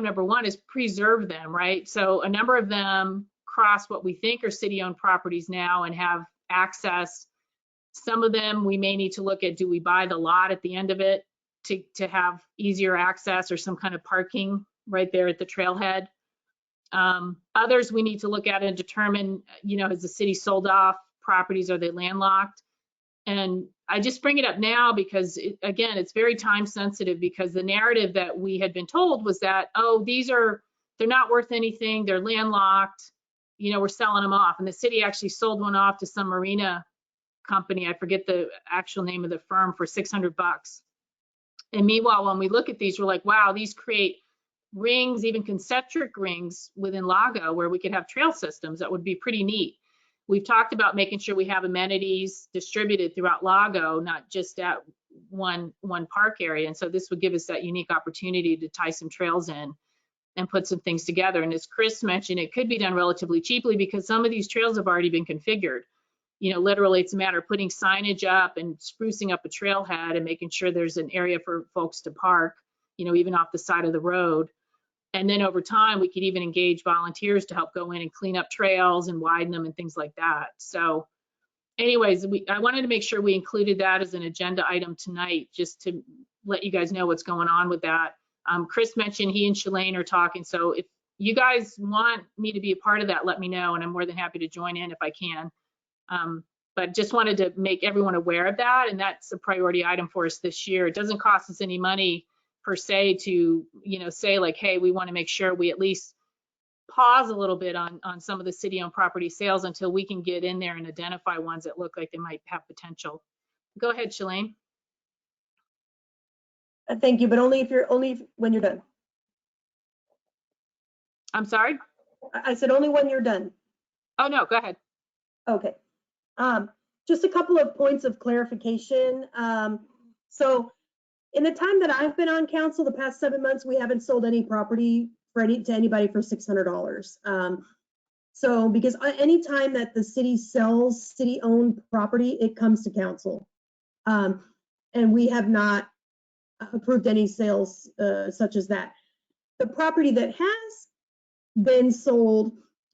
number one is preserve them, right? So a number of them cross what we think are city-owned properties now and have access. Some of them we may need to look at, do we buy the lot at the end of it to have easier access or some kind of parking right there at the trailhead? Others we need to look at and determine, has the city sold off properties? Are they landlocked? And I just bring it up now because, again, it's very time sensitive, because the narrative that we had been told was that, oh, they're not worth anything, they're landlocked, we're selling them off. And the city actually sold one off to some marina company, I forget the actual name of the firm, for $600. And meanwhile, when we look at these, we're like, wow, these create rings, even concentric rings within Lago, where we could have trail systems that would be pretty neat. We've talked about making sure we have amenities distributed throughout Lago, not just at one park area. And so this would give us that unique opportunity to tie some trails in and put some things together. And as Chris mentioned, it could be done relatively cheaply because some of these trails have already been configured. Literally it's a matter of putting signage up and sprucing up a trailhead and making sure there's an area for folks to park, even off the side of the road. And then over time, we could even engage volunteers to help go in and clean up trails and widen them and things like that. So anyways, I wanted to make sure we included that as an agenda item tonight, just to let you guys know what's going on with that. Chris mentioned he and Shalane are talking. So if you guys want me to be a part of that, let me know, and I'm more than happy to join in if I can. But just wanted to make everyone aware of that. And that's a priority item for us this year. It doesn't cost us any money per se to, say like, hey, we want to make sure we at least pause a little bit on some of the city-owned property sales until we can get in there and identify ones that look like they might have potential. Go ahead, Shalane. Thank you, but only when you're done. I'm sorry? I said only when you're done. Oh, no, go ahead. Okay. Just a couple of points of clarification. So in the time that I've been on council, the past 7 months, we haven't sold any property to anybody for $600. So because any time that the city sells city-owned property, it comes to council. And we have not approved any sales such as that. The property that has been sold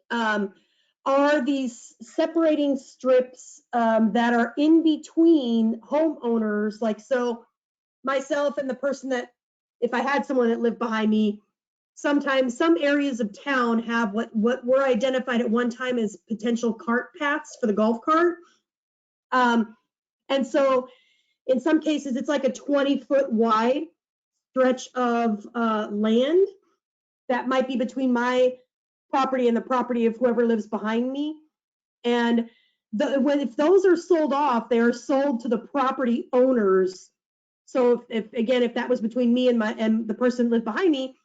are these separating strips that are in between homeowners. Like, so myself and the person that, if I had someone that lived behind me, sometimes some areas of town have what were identified at one time as potential cart paths for the golf cart. And so in some cases, it's like a 20-foot wide stretch of land that might be between my property and the property of whoever lives behind me. And if those are sold off, they are sold to the property owners. So if that was between me and the person who lived behind me,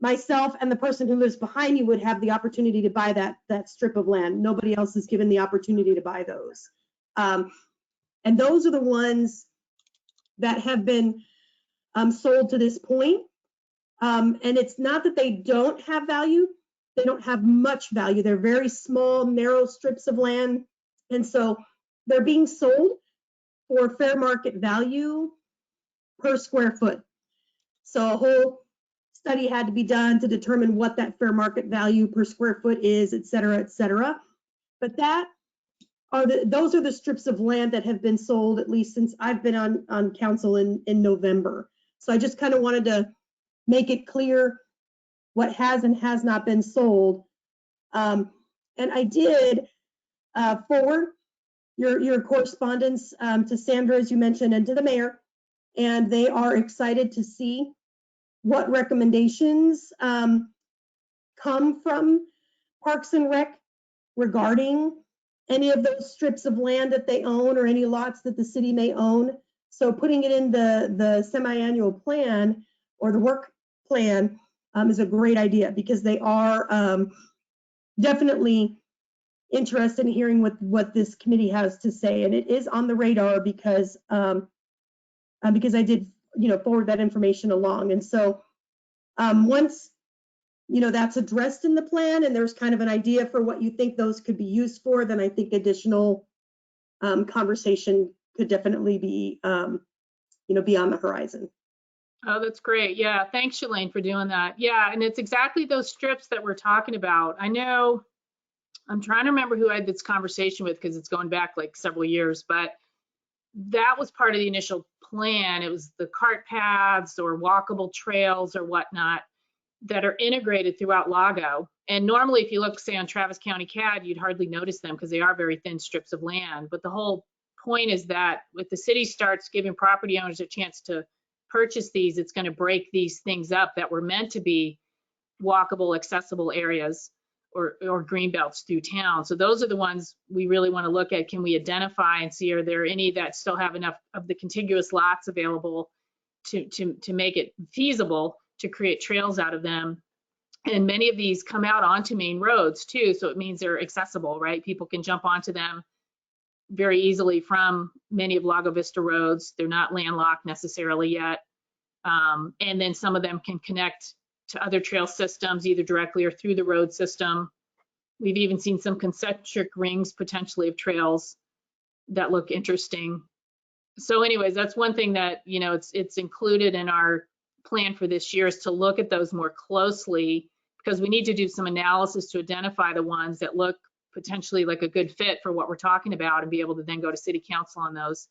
myself and the person who lives behind me would have the opportunity to buy that strip of land. Nobody else is given the opportunity to buy those. And those are the ones that have been sold to this point. And it's not that they don't have value. They don't have much value. They're very small, narrow strips of land. And so they're being sold for fair market value per square foot. So a whole study had to be done to determine what that fair market value per square foot is, et cetera, et cetera. But those are the strips of land that have been sold, at least since I've been on council in November. So I just kind of wanted to make it clear what has and has not been sold. And I did forward your correspondence to Sandra, as you mentioned, and to the mayor, and they are excited to see what recommendations come from Parks and Rec regarding any of those strips of land that they own or any lots that the city may own. So putting it in the semi-annual plan or the work plan is a great idea, because they are definitely interested in hearing what this committee has to say. And it is on the radar because I did, forward that information along. And so once, that's addressed in the plan and there's kind of an idea for what you think those could be used for, then I think additional conversation could definitely be, be on the horizon. Oh, that's great. Yeah, thanks, Shalane, for doing that. Yeah, and it's exactly those strips that we're talking about. I know, I'm trying to remember who I had this conversation with because it's going back like several years, but that was part of the initial plan. It was the cart paths or walkable trails or whatnot that are integrated throughout Lago. And normally, if you look, say, on Travis County CAD, you'd hardly notice them because they are very thin strips of land. But the whole point is that if the city starts giving property owners a chance to purchase these, it's going to break these things up that were meant to be walkable, accessible areas or green belts through town. So those are the ones we really want to look at. Can we identify and see, are there any that still have enough of the contiguous lots available to make it feasible to create trails out of them? And many of these come out onto main roads too, so it means they're accessible, right? People can jump onto them very easily from many of Lago Vista roads. They're not landlocked necessarily yet. And then some of them can connect to other trail systems, either directly or through the road system. We've even seen some concentric rings potentially of trails that look interesting. So anyways, that's one thing that, it's included in our plan for this year, is to look at those more closely, because we need to do some analysis to identify the ones that look potentially like a good fit for what we're talking about and be able to then go to city council on those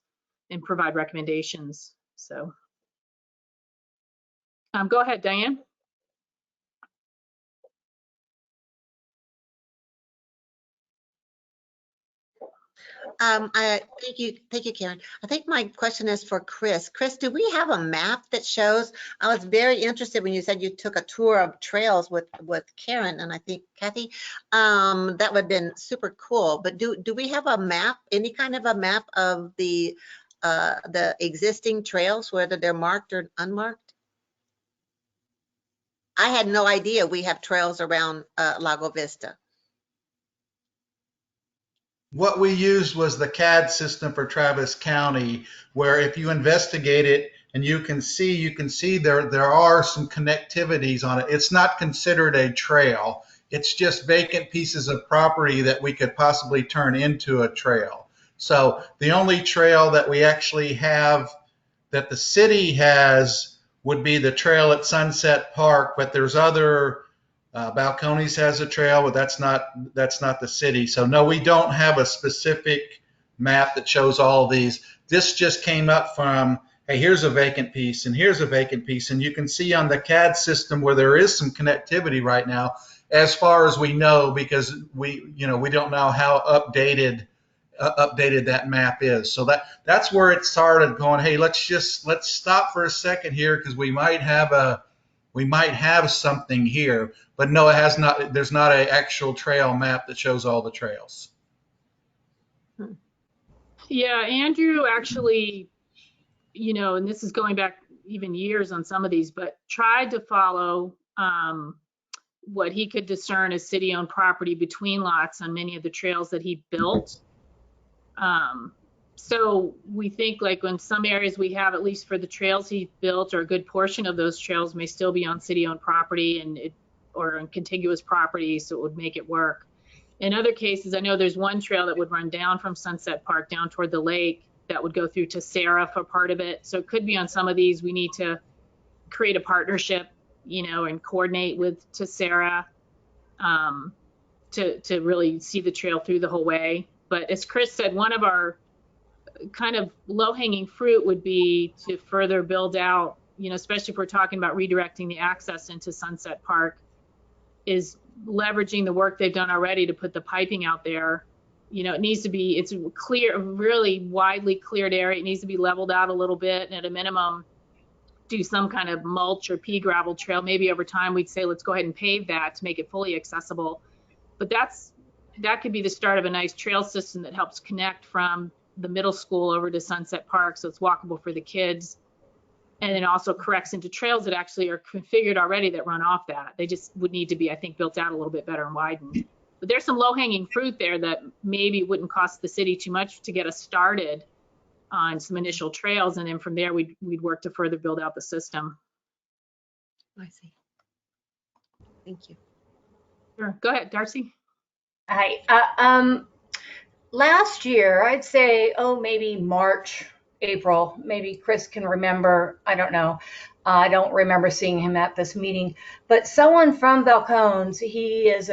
and provide recommendations. So go ahead, Diane. Thank you, Karen. I think my question is for Chris. Chris, do we have a map that shows? I was very interested when you said you took a tour of trails with Karen and I think Kathy. That would have been super cool. But do we have a map, any kind of a map of the existing trails, whether they're marked or unmarked? I had no idea we have trails around Lago Vista. What we used was the CAD system for Travis County, where if you investigate it and you can see there are some connectivities on it. It's not considered a trail. It's just vacant pieces of property that we could possibly turn into a trail. So the only trail that we actually have that the city has would be the trail at Sunset Park, but there's other Balcones has a trail, but that's not the city. So no, we don't have a specific map that shows all of these. This just came up from, hey, here's a vacant piece and here's a vacant piece. And you can see on the CAD system where there is some connectivity right now, as far as we know, because we don't know how updated that map is. So that's where it started going, hey, let's stop for a second here, because we might have something here. But no, there's not an actual trail map that shows all the trails. Yeah, Andrew actually, and this is going back even years on some of these, but tried to follow what he could discern as city-owned property between lots on many of the trails that he built. So we think like in some areas we have, at least for the trails he built, or a good portion of those trails may still be on city-owned property or on contiguous property, so it would make it work. In other cases, I know there's one trail that would run down from Sunset Park down toward the lake that would go through Tessera for part of it. So it could be on some of these we need to create a partnership, and coordinate with Tessera to really see the trail through the whole way. But as Chris said, one of our kind of low-hanging fruit would be to further build out, especially if we're talking about redirecting the access into Sunset Park, is leveraging the work they've done already to put the piping out there. It needs to be, it's clear, really widely cleared area. It needs to be leveled out a little bit, and at a minimum, do some kind of mulch or pea gravel trail. Maybe over time we'd say, let's go ahead and pave that to make it fully accessible. But that's that could be the start of a nice trail system that helps connect from the middle school over to Sunset Park, so it's walkable for the kids. And then also corrects into trails that actually are configured already that run off that. They just would need to be, I think, built out a little bit better and widened. But there's some low-hanging fruit there that maybe wouldn't cost the city too much to get us started on some initial trails, and then from there we'd work to further build out the system. I see. Thank you. Sure. Go ahead, Darcy. Hi. Last year, I'd say, maybe March, April, maybe Chris can remember. I don't know. I don't remember seeing him at this meeting, but someone from Balcones, he is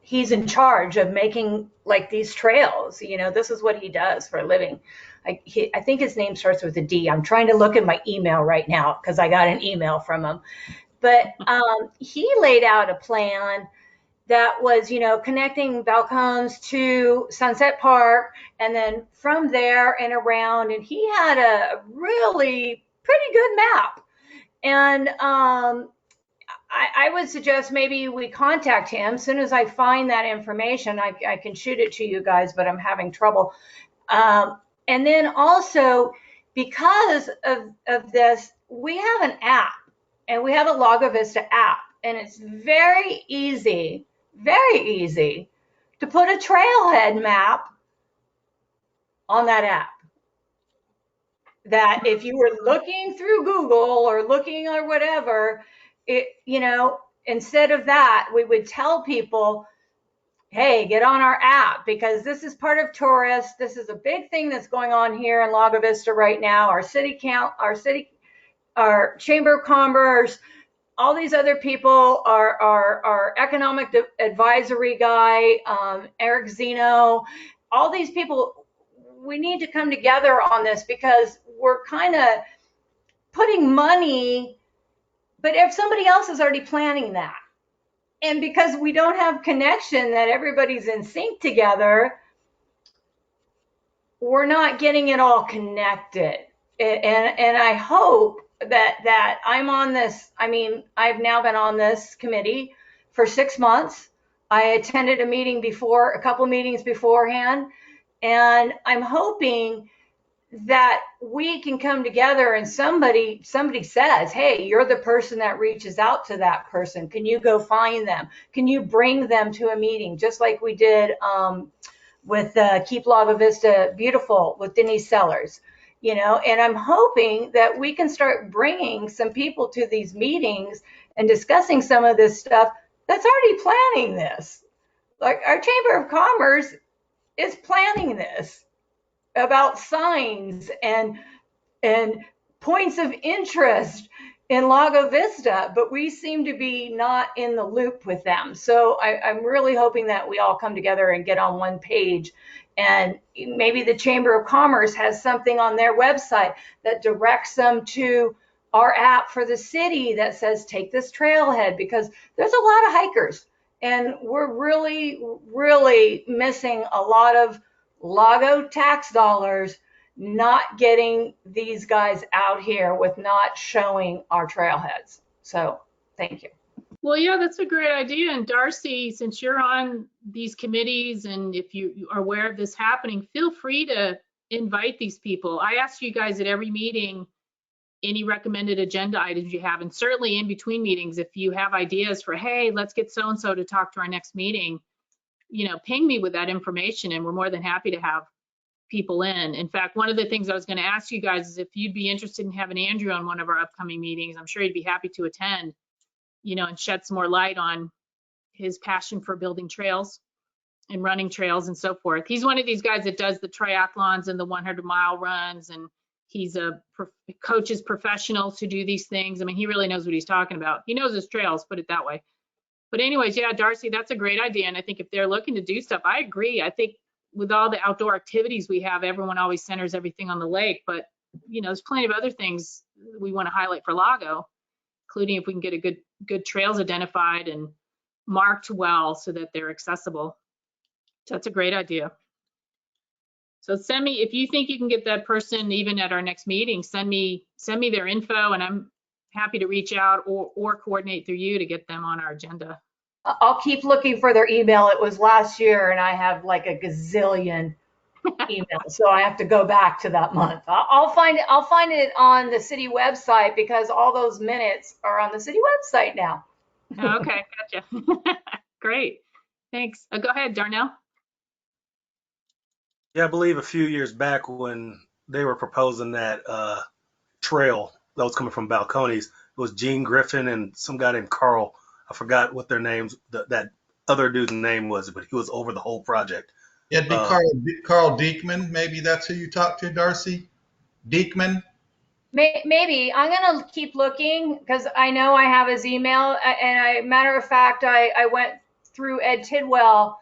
he's in charge of making like these trails. You know, this is what he does for a living. I think his name starts with a D. I'm trying to look at my email right now because I got an email from him. But he laid out a plan that was, you know, connecting Balcones to Sunset Park, and then from there and around. And he had a really pretty good map. And I would suggest maybe we contact him. As soon as I find that information, I can shoot it to you guys, but I'm having trouble. And then also, because of this, we have an app, and we have a Lago Vista app, and it's very easy to put a trailhead map on that app. That if you were looking through Google or looking or whatever, you know, instead of that, we would tell people, hey, get on our app, because this is part of tourists. This is a big thing that's going on here in Lago Vista right now. Our Chamber of Commerce, all these other people, our economic advisory guy, Eric Zeno, all these people, we need to come together on this, because we're kind of putting money, but if somebody else is already planning that, and because we don't have connection that everybody's in sync together, we're not getting it all connected. And I hope that I'm on this. I mean, I've now been on this committee for 6 months. I attended a couple meetings beforehand, and I'm hoping that we can come together and somebody says, hey, you're the person that reaches out to that person. Can you go find them? Can you bring them to a meeting? Just like we did with Keep Lago Vista Beautiful with Denise Sellers, you know, and I'm hoping that we can start bringing some people to these meetings and discussing some of this stuff that's already planning this. Like our Chamber of Commerce is planning this about signs and points of interest in Lago Vista, but we seem to be not in the loop with them. So I'm really hoping that we all come together and get on one page, and maybe the Chamber of Commerce has something on their website that directs them to our app for the city that says, take this trailhead, because there's a lot of hikers, and we're really missing a lot of Lago tax dollars not getting these guys out here with not showing our trailheads. So thank you. Well, yeah, that's a great idea. And Darcy, since you're on these committees, and if you are aware of this happening, feel free to invite these people. I ask you guys at every meeting any recommended agenda items you have, and certainly in between meetings, if you have ideas for, hey, let's get so-and-so to talk to our next meeting, you know, ping me with that information, and we're more than happy to have people in. In fact, one of the things I was going to ask you guys is if you'd be interested in having Andrew on one of our upcoming meetings. I'm sure he'd be happy to attend, you know, and shed some more light on his passion for building trails and running trails and so forth. He's one of these guys that does the triathlons and the 100-mile runs, and he's coaches professionals who do these things. I mean, he really knows what he's talking about. He knows his trails, put it that way. But anyways, yeah, Darcy, that's a great idea. And I think if they're looking to do stuff, I agree. I think with all the outdoor activities we have, everyone always centers everything on the lake. But, you know, there's plenty of other things we want to highlight for Lago, including if we can get a good trails identified and marked well so that they're accessible. So that's a great idea. So send me, if you think you can get that person even at our next meeting, send me their info, and I'm happy to reach out or coordinate through you to get them on our agenda. I'll keep looking for their email. It was last year and I have like a gazillion emails. So I have to go back to that month. I'll find it on the city website because all those minutes are on the city website now. Okay, gotcha. Great. Thanks. Go ahead, Darnell. Yeah, I believe a few years back when they were proposing that trail that was coming from Balcones, it was Gene Griffin and some guy named Carl. I forgot what their names, that other dude's name was, but he was over the whole project. It'd be Carl Diekman. Maybe that's who you talked to, Darcy? Diekman? Maybe. I'm going to keep looking because I know I have his email. And matter of fact, I went through Ed Tidwell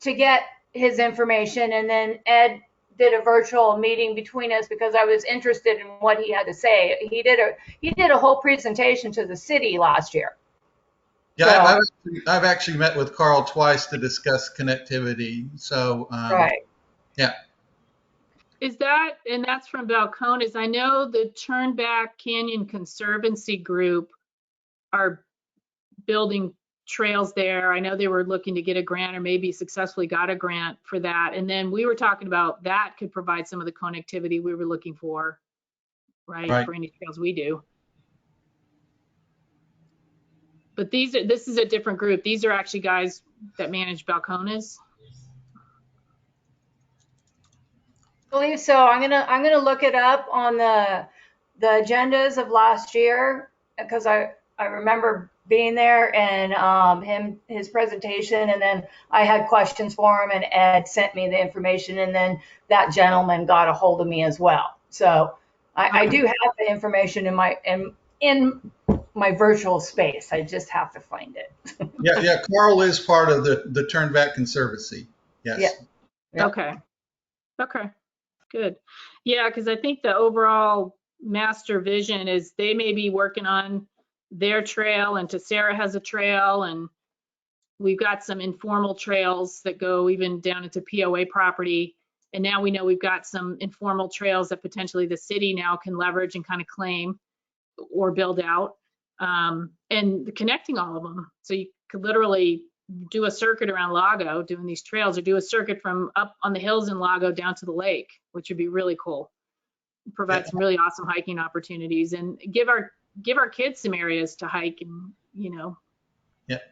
to get his information. And then Ed did a virtual meeting between us because I was interested in what he had to say. He did a whole presentation to the city last year. Yeah, I've actually met with Carl twice to discuss connectivity. So, right. Yeah. And that's from Balcones. I know the Turnback Canyon Conservancy group are building trails there. I know they were looking to get a grant or maybe successfully got a grant for that. And then we were talking about that could provide some of the connectivity we were looking for, right. For any trails we do. But this is a different group. These are actually guys that manage Balcones. I believe so. I'm gonna look it up on the agendas of last year because I remember being there and his presentation, and then I had questions for him, and Ed sent me the information, and then that gentleman got a hold of me as well. So I do have the information in my virtual space. I just have to find it. Yeah. Carl is part of the Turnback Conservancy. Yes. Yeah. Okay. Good. Yeah, because I think the overall master vision is they may be working on their trail, and Tessera has a trail, and we've got some informal trails that go even down into POA property. And now we know we've got some informal trails that potentially the city now can leverage and kind of claim or build out, and connecting all of them. So you could literally do a circuit around Lago doing these trails, or do a circuit from up on the hills in Lago down to the lake, which would be really cool. Provide some really awesome hiking opportunities and give our kids some areas to hike and,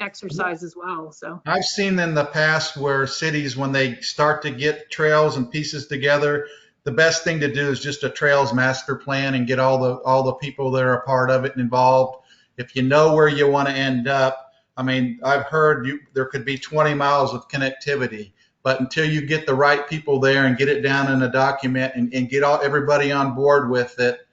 exercise as well. So I've seen in the past where cities, when they start to get trails and pieces together, the best thing to do is just a trails master plan and get all the people that are a part of it and involved. If you know where you want to end up, I mean, I've heard there could be 20 miles of connectivity, but until you get the right people there and get it down in a document and get everybody on board with it,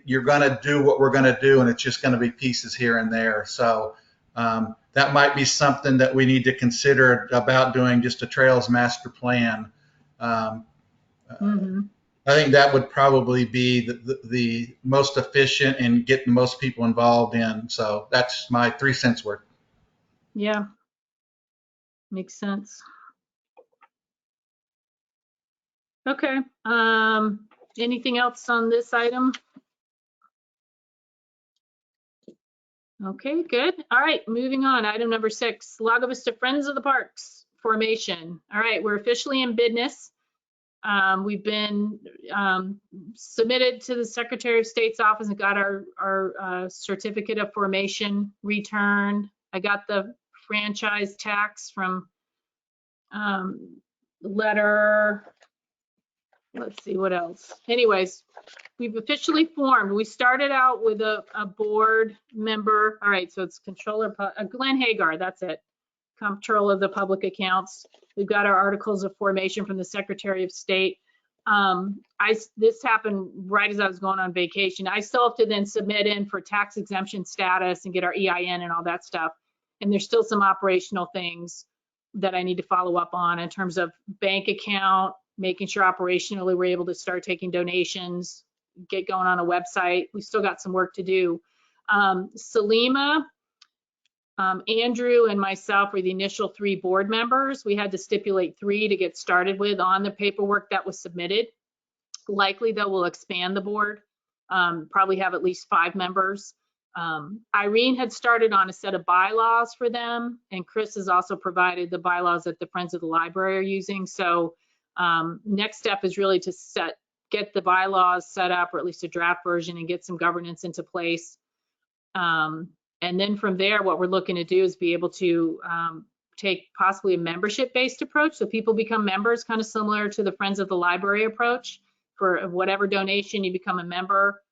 you're going to do what we're going to do, and it's just going to be pieces here and there. So that might be something that we need to consider about doing, just a trails master plan. I think that would probably be the most efficient and get the most people involved in. So that's my 3 cents worth. yeah, makes sense. Okay. Anything else on this item? Okay, good. All right, moving on. Item number 6, Lago Vista Friends of the Parks formation. All right, we're officially in business. We've been submitted to the Secretary of State's office and got our certificate of formation returned. I got the franchise tax from letter. Let's see what else. Anyways, we've officially formed. We started out with a board member. All right, so it's controller, Glenn Hagar, that's it. Comptroller of the public accounts. We've got our articles of formation from the Secretary of State. This happened right as I was going on vacation. I still have to then submit in for tax exemption status and get our EIN and all that stuff. And there's still some operational things that I need to follow up on in terms of bank account, making sure operationally we're able to start taking donations, get going on a website. We still got some work to do. Salima, Andrew and myself were the initial 3 board members. We had to stipulate 3 to get started with on the paperwork that was submitted. Likely that will expand the board, probably have at least 5 members. Irene had started on a set of bylaws for them, and Chris has also provided the bylaws that the Friends of the Library are using. So next step is really to get the bylaws set up, or at least a draft version, and get some governance into place. And then from there, what we're looking to do is be able to take possibly a membership-based approach. So people become members, kind of similar to the Friends of the Library approach. For whatever donation, you become a member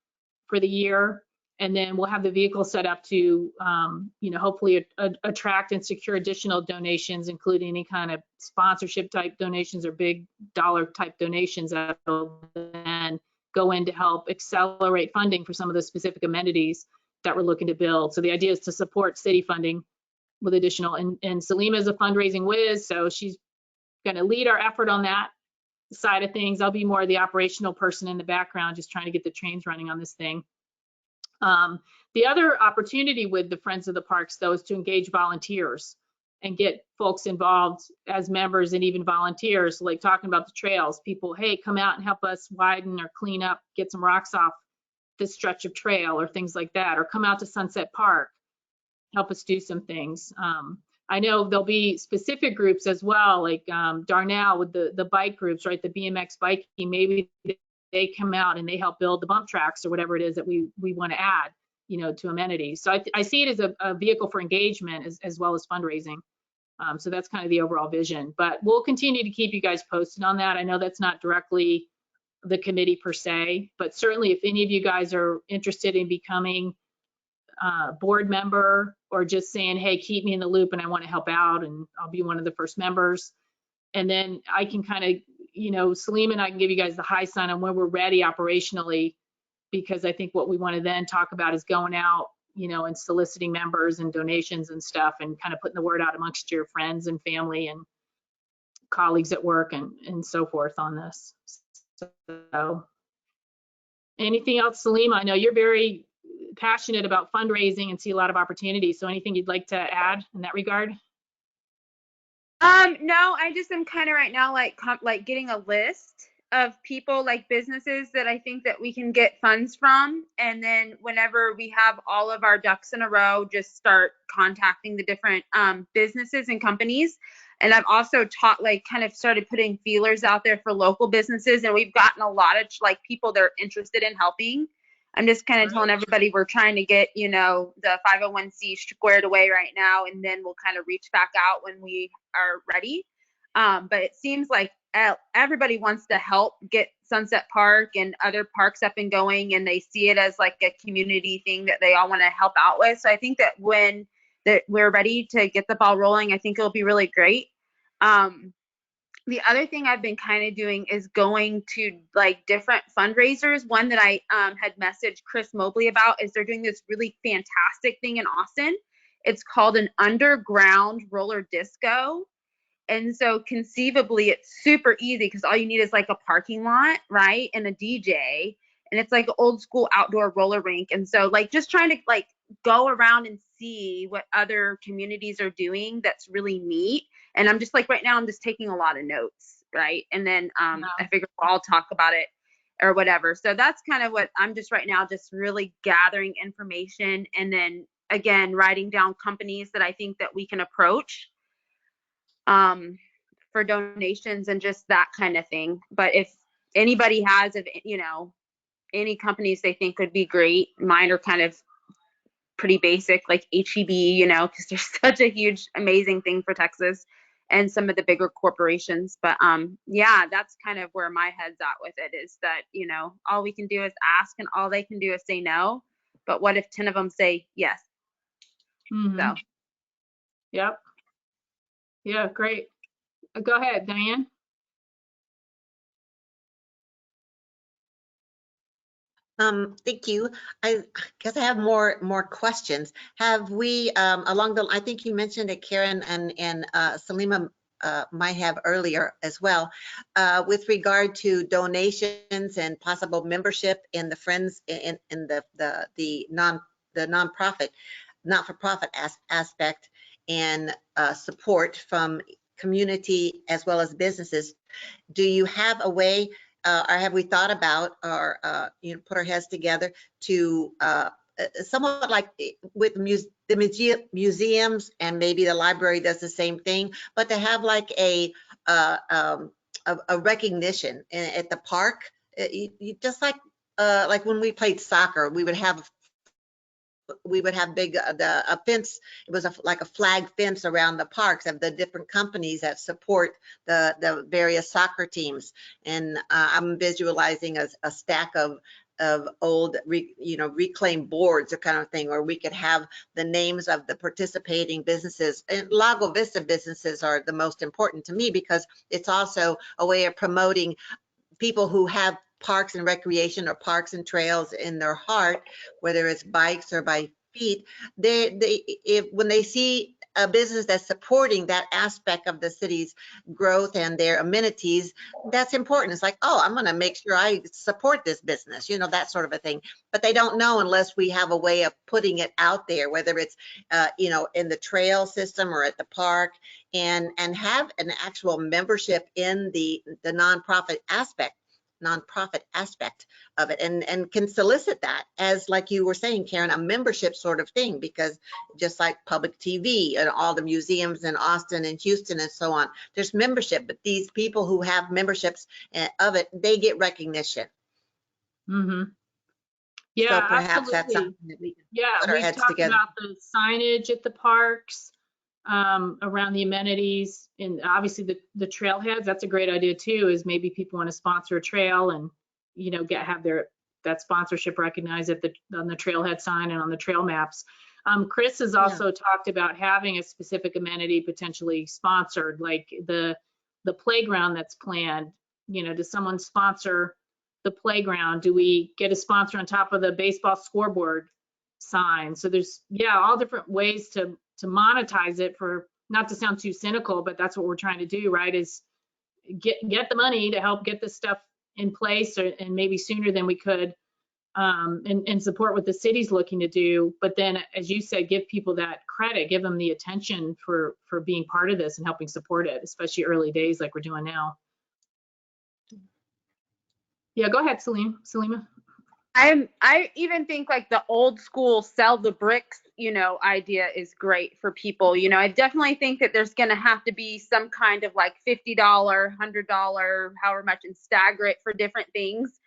for the year. And then we'll have the vehicle set up to, you know, hopefully attract and secure additional donations, including any kind of sponsorship type donations or big dollar type donations that will then go in to help accelerate funding for some of the specific amenities that we're looking to build. So the idea is to support city funding with additional, and Salima is a fundraising whiz, so she's going to lead our effort on that side of things. I'll be more the operational person in the background, just trying to get the trains running on this thing. The other opportunity with the Friends of the Parks, though, is to engage volunteers and get folks involved as members and even volunteers, like talking about the trails. People, hey, come out and help us widen or clean up, get some rocks off this stretch of trail or things like that, or come out to Sunset Park, help us do some things. I know there'll be specific groups as well, like Darnell with the bike groups, right? The BMX biking, maybe they come out and they help build the bump tracks or whatever it is that we want to add, you know, to amenities. So I see it as a vehicle for engagement as well as fundraising. So that's kind of the overall vision, but we'll continue to keep you guys posted on that. I know that's not directly the committee per se, but certainly if any of you guys are interested in becoming a board member or just saying, hey, keep me in the loop and I want to help out, and I'll be one of the first members. And then I can kind of, you know, Salim and I can give you guys the high sign on when we're ready operationally, because I think what we want to then talk about is going out, you know, and soliciting members and donations and stuff, and kind of putting the word out amongst your friends and family and colleagues at work and so forth on this. So anything else, Salim? I know you're very passionate about fundraising and see a lot of opportunities. So anything you'd like to add in that regard? No, I just am kind of right now like getting a list of people, like businesses that I think that we can get funds from, and then whenever we have all of our ducks in a row, just start contacting the different businesses and companies. And I've also kind of started putting feelers out there for local businesses, and we've gotten a lot of like people that are interested in helping. I'm just kind of telling everybody we're trying to get, you know, the 501c squared away right now, and then we'll kind of reach back out when we are ready. But it seems like everybody wants to help get Sunset Park and other parks up and going, and they see it as like a community thing that they all want to help out with. So I think that when we're ready to get the ball rolling, I think it'll be really great. The other thing I've been kind of doing is going to like different fundraisers. One that I had messaged Chris Mobley about is they're doing this really fantastic thing in Austin. It's called an underground roller disco. And so conceivably it's super easy because all you need is like a parking lot, right? And a DJ. And it's like an old school outdoor roller rink. And so like just trying to like go around and see what other communities are doing that's really neat. And I'm just like, right now I'm just taking a lot of notes, right? And then I figure we'll all talk about it or whatever. So that's kind of what I'm just right now, just really gathering information, and then again, writing down companies that I think that we can approach for donations and just that kind of thing. But if anybody has, you know, any companies they think would be great, mine are kind of pretty basic, like HEB, you know, because they're such a huge, amazing thing for Texas, and some of the bigger corporations. But yeah, that's kind of where my head's at with it, is that, you know, all we can do is ask and all they can do is say no. But what if 10 of them say yes? Mm-hmm. So. Yep. Yeah, great. Go ahead, Diane. Thank you. I guess I have more questions. Have we, I think you mentioned it, Karen, and Salima might have earlier as well, with regard to donations and possible membership in the Friends in the nonprofit, not-for-profit aspect, and support from community as well as businesses. Do you have a way, or have we thought about, or you know, put our heads together to somewhat like with the museums, and maybe the library does the same thing, but to have like a recognition at the park. You just like when we played soccer, we would have big a fence. It was like a flag fence around the parks of the different companies that support the various soccer teams. And I'm visualizing a stack of old reclaimed boards, or kind of thing, where we could have the names of the participating businesses. And Lago Vista businesses are the most important to me, because it's also a way of promoting people who have parks and recreation or parks and trails in their heart, whether it's bikes or by feet. When they see a business that's supporting that aspect of the city's growth and their amenities, that's important. It's like, oh, I'm going to make sure I support this business, that sort of a thing. But they don't know unless we have a way of putting it out there, whether it's, in the trail system or at the park, and have an actual membership in the nonprofit aspect of it, and can solicit that as, like you were saying, Karen, a membership sort of thing, because just like public TV and all the museums in Austin and Houston and so on, there's membership, but these people who have memberships of it, they get recognition. Mm-hmm. Yeah, so perhaps absolutely. That's something that we can put our we've heads talked together. about the signage at the parks, around the amenities, and obviously the trailheads. That's a great idea too, is maybe people want to sponsor a trail and have that sponsorship recognized on the trailhead sign and on the trail maps. Chris has also talked about having a specific amenity potentially sponsored, like the playground that's planned. Does someone sponsor the playground? Do we get a sponsor on top of the baseball scoreboard sign? So there's all different ways to monetize it, for not to sound too cynical, but that's what we're trying to do, right? Is get the money to help get this stuff in place, and maybe sooner than we could, and support what the city's looking to do. But then, as you said, give people that credit, give them the attention for being part of this and helping support it, especially early days like we're doing now. Yeah, go ahead, Salima. I even think like the old school sell the bricks, idea is great for people. I definitely think that there's going to have to be some kind of like $50, $100, however much, and stagger it for different things.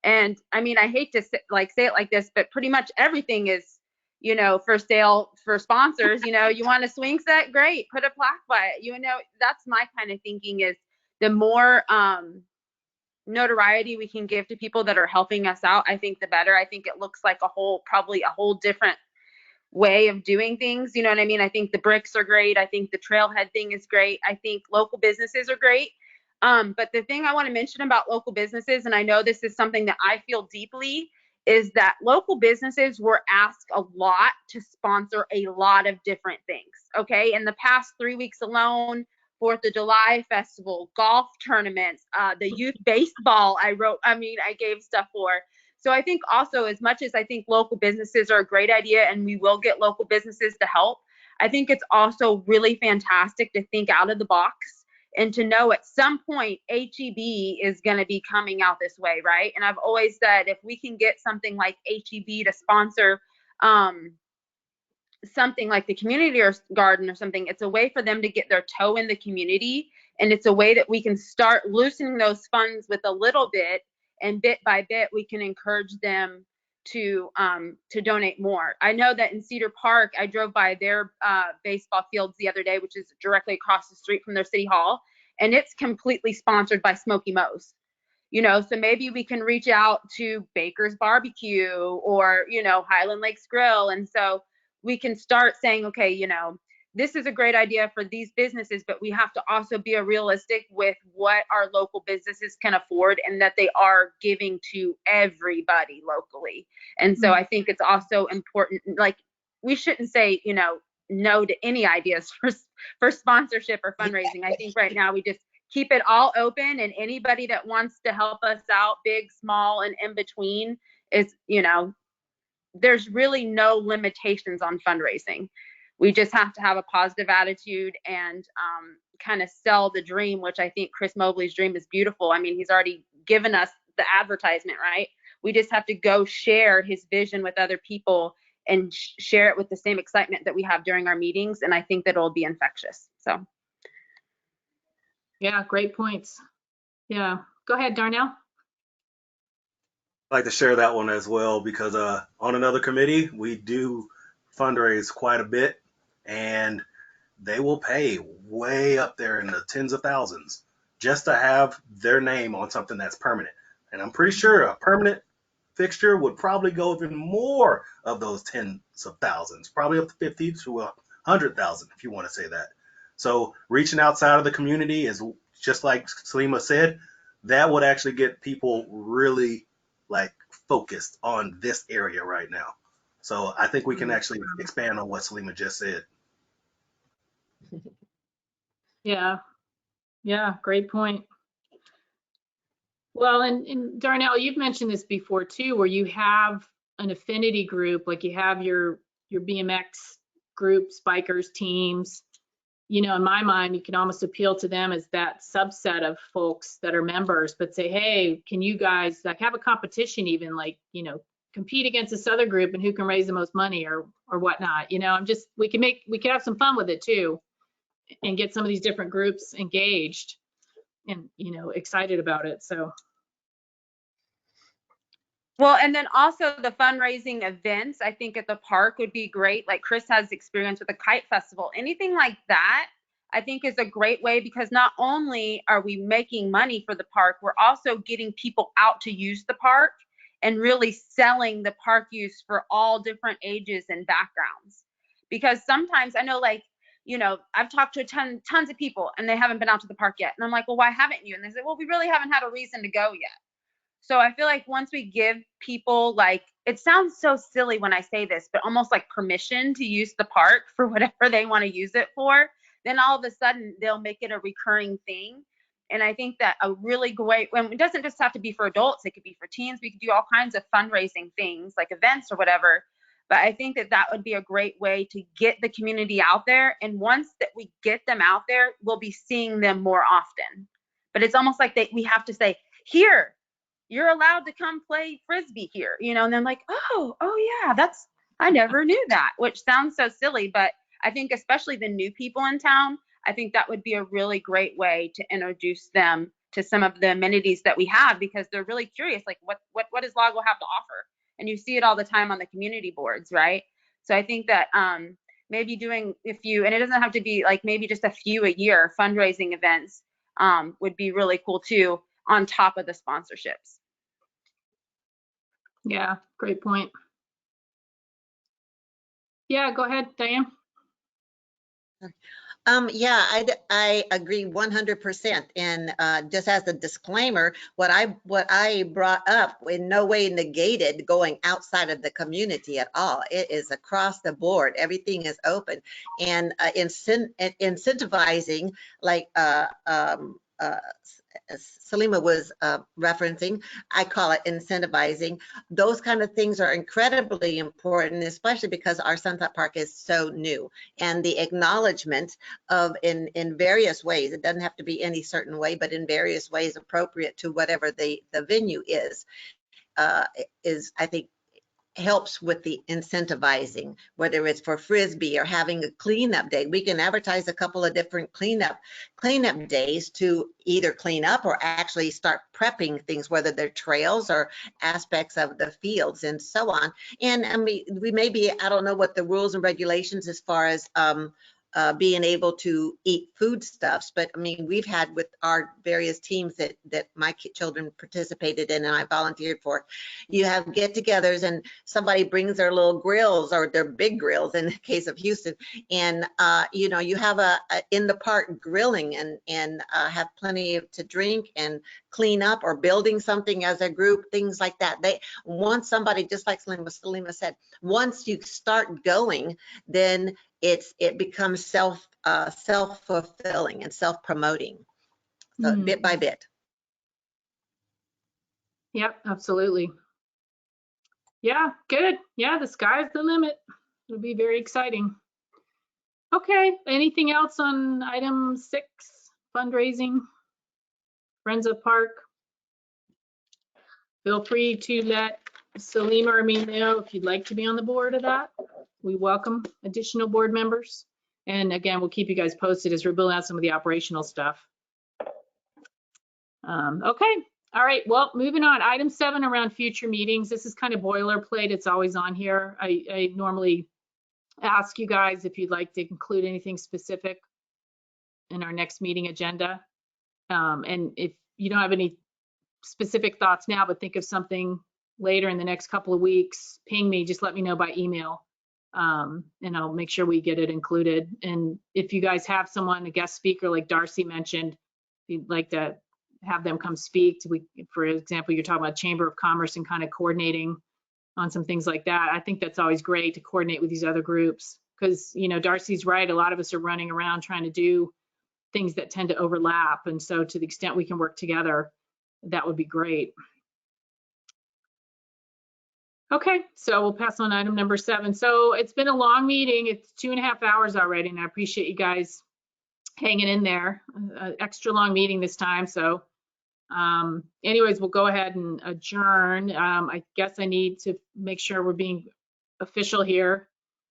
And I mean, I hate to say it like this, but pretty much everything is, for sale for sponsors. You want a swing set, great, put a plaque by it. That's my kind of thinking, is the more notoriety we can give to people that are helping us out, I think the better. I think it looks like probably a whole different way of doing things. You know what I mean? I think the bricks are great. I think the trailhead thing is great. I think local businesses are great. But the thing I want to mention about local businesses, and I know this is something that I feel deeply, is that local businesses were asked a lot to sponsor a lot of different things. Okay. In the past 3 weeks alone, 4th of July festival, golf tournaments, the youth baseball I gave stuff for. So I think also, as much as I think local businesses are a great idea and we will get local businesses to help, I think it's also really fantastic to think out of the box and to know at some point HEB is going to be coming out this way, right? And I've always said, if we can get something like HEB to sponsor something like the community or garden or something, it's a way for them to get their toe in the community, and it's a way that we can start loosening those funds with a little bit, and bit by bit we can encourage them to donate more. I know that in Cedar Park, I drove by their baseball fields the other day, which is directly across the street from their city hall, and it's completely sponsored by Smoky Moe's. So maybe we can reach out to Baker's Barbecue or Highland Lakes Grill, and so we can start saying, okay, this is a great idea for these businesses, but we have to also be realistic with what our local businesses can afford, and that they are giving to everybody locally. And so I think it's also important, like, we shouldn't say, no to any ideas for sponsorship or fundraising. I think right now we just keep it all open, and anybody that wants to help us out, big, small, and in between, is, there's really no limitations on fundraising. We just have to have a positive attitude and kind of sell the dream, which I think Chris Mobley's dream is beautiful. I mean, he's already given us the advertisement, right? We just have to go share his vision with other people and share it with the same excitement that we have during our meetings. And I think that it'll be infectious. So. Yeah, great points. Yeah, go ahead, Darnell. I'd like to share that one as well because on another committee, we do fundraise quite a bit, and they will pay way up there in the tens of thousands just to have their name on something that's permanent. And I'm pretty sure a permanent fixture would probably go even more of those tens of thousands, probably up to 50 to 100,000 if you want to say that. So reaching outside of the community is just like Salima said, that would actually get people really like focused on this area right now. So I think we can actually expand on what Salima just said. Yeah, great point. Well, and Darnell, you've mentioned this before too, where you have an affinity group, like you have your BMX groups, bikers, teams. You know, in my mind, you can almost appeal to them as that subset of folks that are members, but say, hey, can you guys like have a competition, even like, you know, compete against this other group and who can raise the most money or whatnot. You know, we can have some fun with it too, and get some of these different groups engaged and, you know, excited about it. So. Well, and then also the fundraising events, I think at the park would be great. Like Chris has experience with the kite festival, anything like that, I think is a great way, because not only are we making money for the park, we're also getting people out to use the park and really selling the park use for all different ages and backgrounds. Because sometimes I know, like, you know, I've talked to tons of people and they haven't been out to the park yet. And I'm like, well, why haven't you? And they say, well, we really haven't had a reason to go yet. So I feel like once we give people, like, it sounds so silly when I say this, but almost like permission to use the park for whatever they want to use it for, then all of a sudden they'll make it a recurring thing. And I think that a really great, when it doesn't just have to be for adults, it could be for teens. We could do all kinds of fundraising things like events or whatever. But I think that that would be a great way to get the community out there. And once that we get them out there, we'll be seeing them more often. But it's almost like we have to say, here, you're allowed to come play Frisbee here, you know, and then like, oh yeah, I never knew that, which sounds so silly, but I think especially the new people in town, I think that would be a really great way to introduce them to some of the amenities that we have, because they're really curious, like what does Lago have to offer? And you see it all the time on the community boards, right? So I think that maybe doing a few, and it doesn't have to be like maybe just a few a year fundraising events would be really cool too, on top of the sponsorships. Yeah, great point. Yeah, go ahead, Diane. Yeah, I agree 100%. And just as a disclaimer, what I brought up in no way negated going outside of the community at all. It is across the board. Everything is open, and incentivizing, like Salima was referencing, I call it incentivizing. Those kind of things are incredibly important, especially because our Sunset Park is so new, and the acknowledgement of in various ways, it doesn't have to be any certain way, but in various ways appropriate to whatever the venue is I think helps with the incentivizing, whether it's for Frisbee or having a cleanup day. We can advertise a couple of different cleanup days to either clean up or actually start prepping things, whether they're trails or aspects of the fields and so on. And I mean, we may be, I don't know what the rules and regulations as far as being able to eat foodstuffs, but I mean, we've had with our various teams that my children participated in and I volunteered for, you have get-togethers and somebody brings their little grills or their big grills in the case of Houston, and you know, you have a in the park grilling and have plenty to drink and clean up or building something as a group, things like that. They want somebody, just like Salima said, once you start going, then it becomes self-fulfilling and self-promoting, so bit by bit. Yep, absolutely. Yeah, good. Yeah, the sky's the limit. It'll be very exciting. Okay, anything else on item 6, fundraising, Friends of Park? Feel free to let Salima or me know if you'd like to be on the board of that. We welcome additional board members. And again, we'll keep you guys posted as we're building out some of the operational stuff. Okay, all right, well, moving on. Item 7 around future meetings. This is kind of boilerplate. It's always on here. I normally ask you guys if you'd like to include anything specific in our next meeting agenda. And if you don't have any specific thoughts now, but think of something later in the next couple of weeks, ping me, just let me know by email. And I'll make sure we get it included. And if you guys have someone, a guest speaker like Darcy mentioned, if you'd like to have them come speak to, for example, you're talking about Chamber of Commerce and kind of coordinating on some things like that. I think that's always great to coordinate with these other groups because, you know, Darcy's right. A lot of us are running around trying to do things that tend to overlap. And so to the extent we can work together, that would be great. Okay, so we'll pass on item number 7. So it's been a long meeting. It's 2.5 hours already, and I appreciate you guys hanging in there. Extra long meeting this time. So anyways, we'll go ahead and adjourn. I guess I need to make sure we're being official here.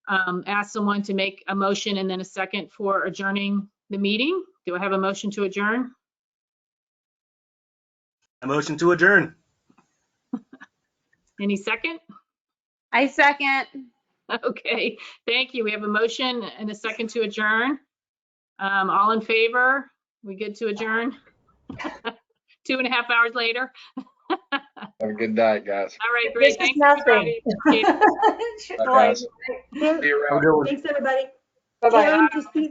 Ask someone to make a motion and then a second for adjourning the meeting. Do I have a motion to adjourn? A motion to adjourn. Any second? I second. Okay, thank you. We have a motion and a second to adjourn. All in favor? We good to adjourn? 2.5 hours later. Have a good night, guys. All right, great. This is Thanks, nothing. everybody. Appreciate it. Bye, guys. Yeah, See you around. thanks, everybody. Bye-bye. Karen, just be